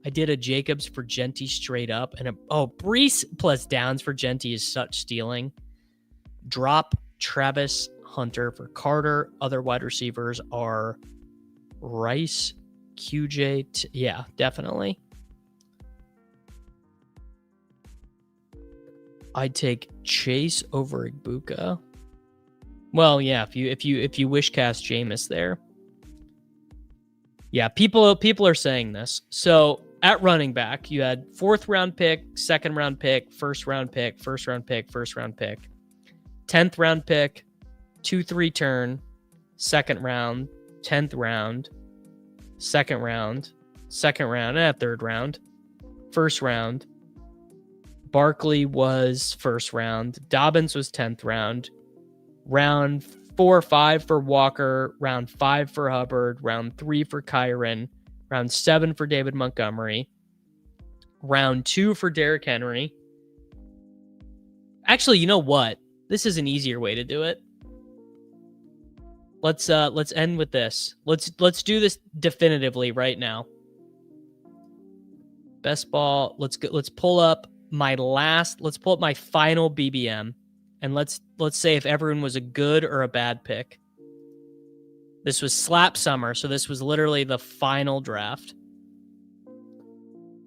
[SPEAKER 1] I did a Jacobs for Genty straight up. And Brees plus Downs for Genty is such stealing. Drop Travis Hunter for Carter. Other wide receivers are Rice, QJ. Yeah, definitely. I'd take Chase over Igbukah. Well, yeah, if you wish cast Jameis there. Yeah, people are saying this. So at running back, you had 4th round pick, 2nd round pick, 1st round pick, 1st round pick, 1st round pick, 10th round pick, 2-3 turn, 2nd round, 10th round, 2nd round, 3rd round, 1st round. Barkley was 1st round. Dobbins was 10th round. Round 4 or 5 for Walker. Round 5 for Hubbard. Round 3 for Kyron. Round 7 for David Montgomery. Round 2 for Derrick Henry. Actually, you know what? This is an easier way to do it. Let's end with this. Let's do this definitively right now. Best ball. Let's pull up my final BBM, and let's say if everyone was a good or a bad pick. This was slap summer, so this was literally the final draft.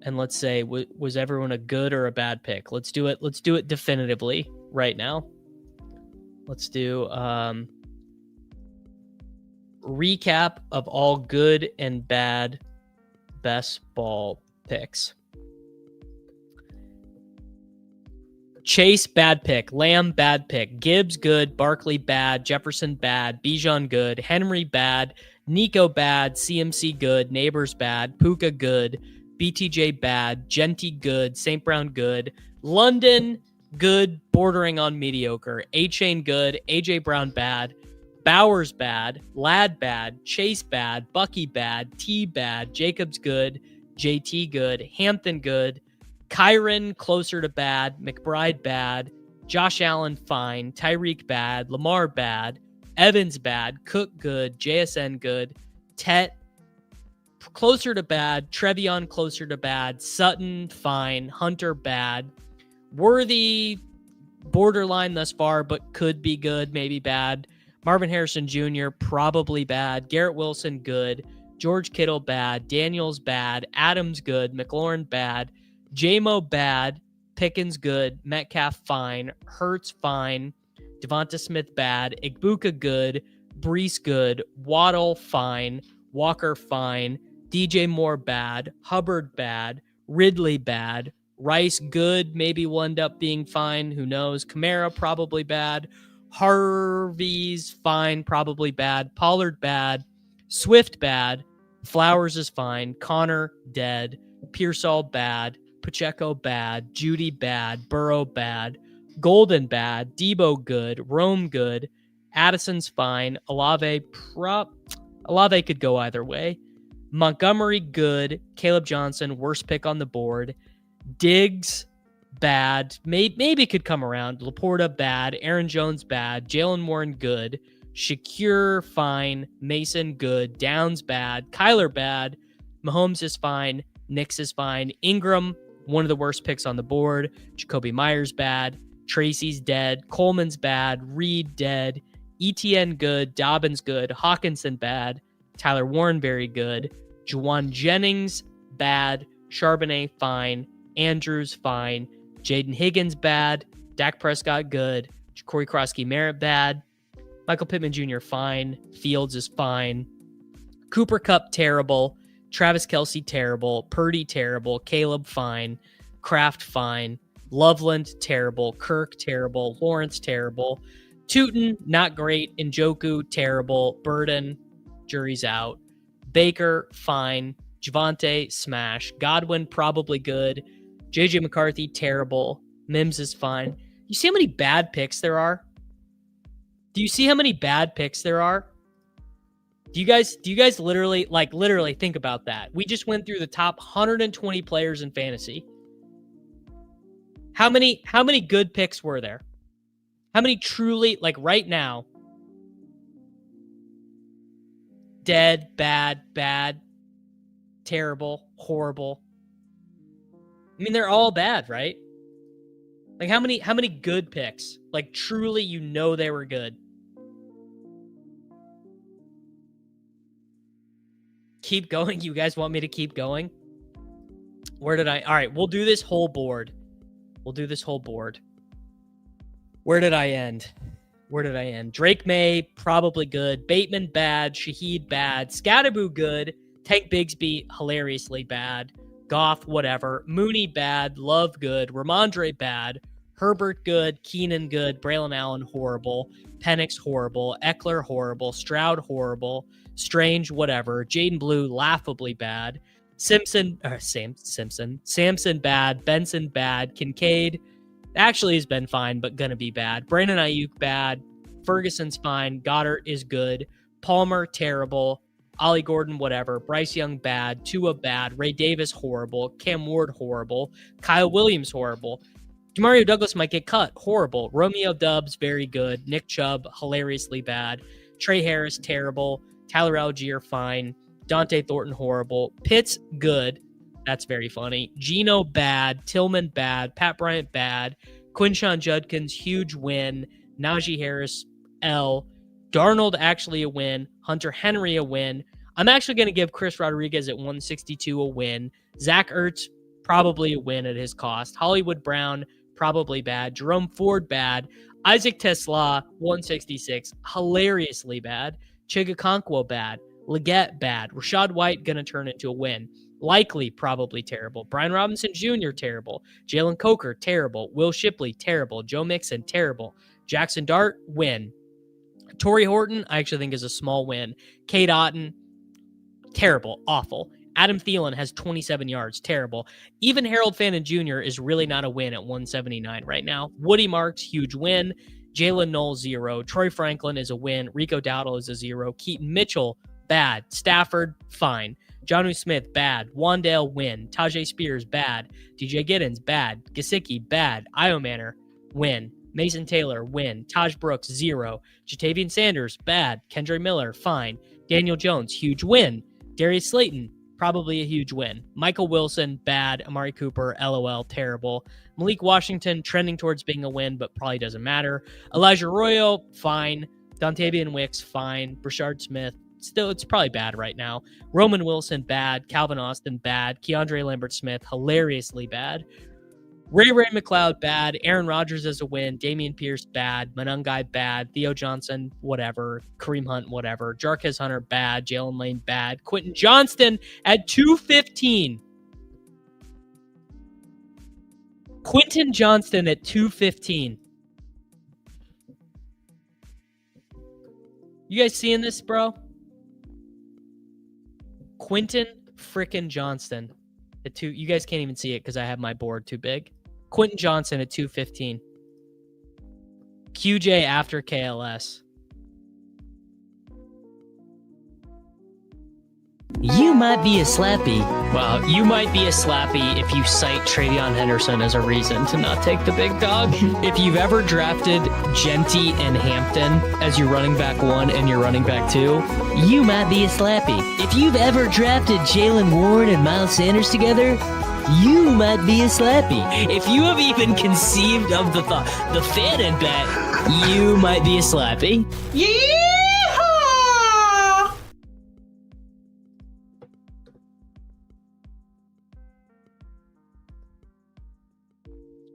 [SPEAKER 1] And let's say was everyone a good or a bad pick? Let's do it definitively right now. Let's do recap of all good and bad best ball picks. Chase, bad pick. Lamb, bad pick. Gibbs, good. Barkley, bad. Jefferson, bad. Bijan, good. Henry, bad. Nico, bad. CMC, good. Neighbors, bad. Puka, good. BTJ, bad. Genty, good. St. Brown, good. London, good. Bordering on mediocre. A-Chain, good. AJ Brown, bad. Bowers, bad. Ladd, bad. Chase, bad. Bucky, bad. T, bad. Jacobs, good. JT, good. Hampton, good. Kyron, closer to bad. McBride, bad. Josh Allen, fine. Tyreek, bad. Lamar, bad. Evans, bad. Cook, good. JSN, good. Tet, closer to bad. Trevion, closer to bad. Sutton, fine. Hunter, bad. Worthy, borderline thus far, but could be good, maybe bad. Marvin Harrison Jr., probably bad. Garrett Wilson, good. George Kittle, bad. Daniels, bad. Adams, good. McLaurin, bad. JMO, bad. Pickens, good. Metcalf, fine. Hurts, fine. Devonta Smith, bad. Igbuka, good. Brees, good. Waddle, fine. Walker, fine. DJ Moore, bad. Hubbard, bad. Ridley, bad. Rice, good. Maybe will end up being fine. Who knows? Kamara, probably bad. Harvey's fine. Probably bad. Pollard, bad. Swift, bad. Flowers is fine. Connor, dead. Pearsall, bad. Pacheco, bad. Judy, bad. Burrow, bad. Golden, bad. Debo, good. Rome, good. Addison's fine. Olave could go either way. Montgomery, good. Caleb Johnson, worst pick on the board. Diggs, bad. Maybe could come around. Laporta, bad. Aaron Jones, bad. Jalen Warren, good. Shakir, fine. Mason, good. Downs, bad. Kyler, bad. Mahomes is fine. Nix is fine. Ingram, one of the worst picks on the board. Jacoby Myers, bad. Tracy's dead. Coleman's bad. Reed, dead. ETN, good. Dobbins, good. Hawkinson, bad. Tyler Warren, very good. Juwan Jennings, bad. Charbonnet, fine. Andrews, fine. Jaden Higgins, bad. Dak Prescott, good. Corey Krosky-Merritt, bad. Michael Pittman Jr., fine. Fields is fine. Cooper Kupp, terrible. Travis Kelce, terrible. Purdy, terrible. Caleb, fine. Kraft, fine. Loveland, terrible. Kirk, terrible. Lawrence, terrible. Tootin, not great. Njoku, terrible. Burden, jury's out. Baker, fine. Javonte, smash. Godwin, probably good. JJ McCarthy, terrible. Mims is fine. You see how many bad picks there are? Do you see how many bad picks there are? Do you guys literally think about that? We just went through the top 120 players in fantasy. How many good picks were there? How many truly, like right now, dead, bad, terrible, horrible? I mean, they're all bad, right? Like how many good picks? Like truly, you know they were good. Keep going. You guys want me to keep going? All right, we'll do this whole board. Where did I end? Drake May, probably good. Bateman, bad. Shaheed, bad. Scatterboo, good. Tank Bigsby, hilariously bad. Goff, whatever. Mooney, bad. Love, good. Ramondre, bad. Herbert, good. Keenan, good. Braylon Allen, horrible. Penix, horrible. Eckler, horrible. Stroud, horrible. Strange, whatever. Jaden Blue, laughably bad. Samson, bad. Benson, bad. Kincaid, actually has been fine, but gonna be bad. Brandon Ayuk, bad. Ferguson's fine. Goddard is good. Palmer, terrible. Ollie Gordon, whatever. Bryce Young, bad. Tua, bad. Ray Davis, horrible. Cam Ward, horrible. Kyle Williams, horrible. Demario Douglas might get cut, horrible. Romeo Doubs, very good. Nick Chubb, hilariously bad. Trey Harris, terrible. Tyler Algier, fine. Dante Thornton, horrible. Pitts, good. That's very funny. Geno, bad. Tillman, bad. Pat Bryant, bad. Quinshon Judkins, huge win. Najee Harris, L. Darnold, actually a win. Hunter Henry, a win. I'm actually going to give Chris Rodriguez at 162 a win. Zach Ertz, probably a win at his cost. Hollywood Brown, probably bad. Jerome Ford, bad. Isaac Tesla, 166, hilariously bad. Chigakonkwo, bad. Leggett, bad. Rashad White, going to turn into a win. Likely, probably terrible. Brian Robinson Jr., terrible. Jalen Coker, terrible. Will Shipley, terrible. Joe Mixon, terrible. Jackson Dart, win. Torrey Horton, I actually think is a small win. Cade Otton, terrible, awful. Adam Thielen has 27 yards, terrible. Even Harold Fannin Jr. is really not a win at 179 right now. Woody Marks, huge win. Jalen Knoll, 0. Troy Franklin is a win. Rico Dowdle is a 0. Keaton Mitchell, bad. Stafford, fine. Jonnu Smith, bad. Wandale, win. Tajay Spears, bad. DJ Giddens, bad. Gesicki, bad. Io Manor, win. Mason Taylor, win. Taj Brooks, 0. Jatavian Sanders, bad. Kendre Miller, fine. Daniel Jones, huge win. Darius Slayton, probably a huge win. Michael Wilson, bad. Amari Cooper, LOL, terrible. Malik Washington, trending towards being a win, but probably doesn't matter. Elijah Arroyo, fine. Dontavian Wicks, fine. Brashard Smith, still, it's probably bad right now. Roman Wilson, bad. Calvin Austin, bad. Keandre Lambert-Smith, hilariously bad. Ray McLeod, bad. Aaron Rodgers as a win. Damian Pierce, bad. Monungai, bad. Theo Johnson, whatever. Kareem Hunt, whatever. Jarquez Hunter, bad. Jalen Lane, bad. Quentin Johnston at 215. Quentin Johnston at 215. You guys seeing this, bro? Quentin frickin' Johnston at 2. You guys can't even see it because I have my board too big. Quentin Johnson at 215. QJ after KLS.
[SPEAKER 2] You might be a slappy.
[SPEAKER 1] Well, you might be a slappy if you cite Travion Henderson as a reason to not take the big dog. If you've ever drafted Genty and Hampton as your running back 1 and your running back 2,
[SPEAKER 2] You might be a slappy. If you've ever drafted Jalen Warren and Miles Sanders together, you might be a slappy. If you have even conceived of the thought, the fan and bet, you might be a slappy.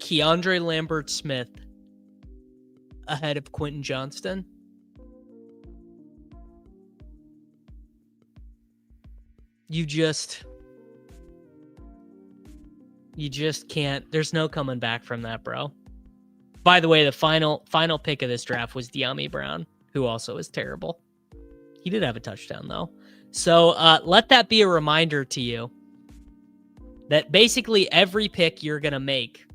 [SPEAKER 1] Keandre Lambert-Smith ahead of Quentin Johnston. You just can't. There's no coming back from that, bro. By the way, the final pick of this draft was De'Ami Brown, who also is terrible. He did have a touchdown, though. So let that be a reminder to you that basically every pick you're going to make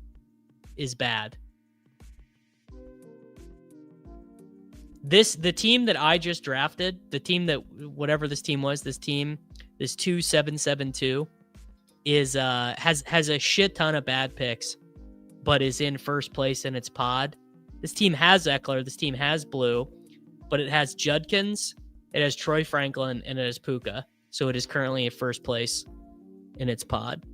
[SPEAKER 1] is bad. The team that I just drafted, the team that, whatever this team was, this 2772 is has a shit ton of bad picks, but is in first place in its pod. This team has Eckler, this team has Blue, but it has Judkins, it has Troy Franklin, and it has Puka. So it is currently in first place in its pod.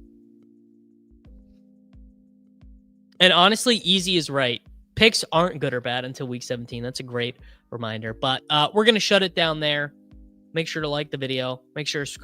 [SPEAKER 1] And honestly, easy is right. Picks aren't good or bad until week 17. That's a great reminder. But we're going to shut it down there. Make sure to like the video. Make sure to subscribe.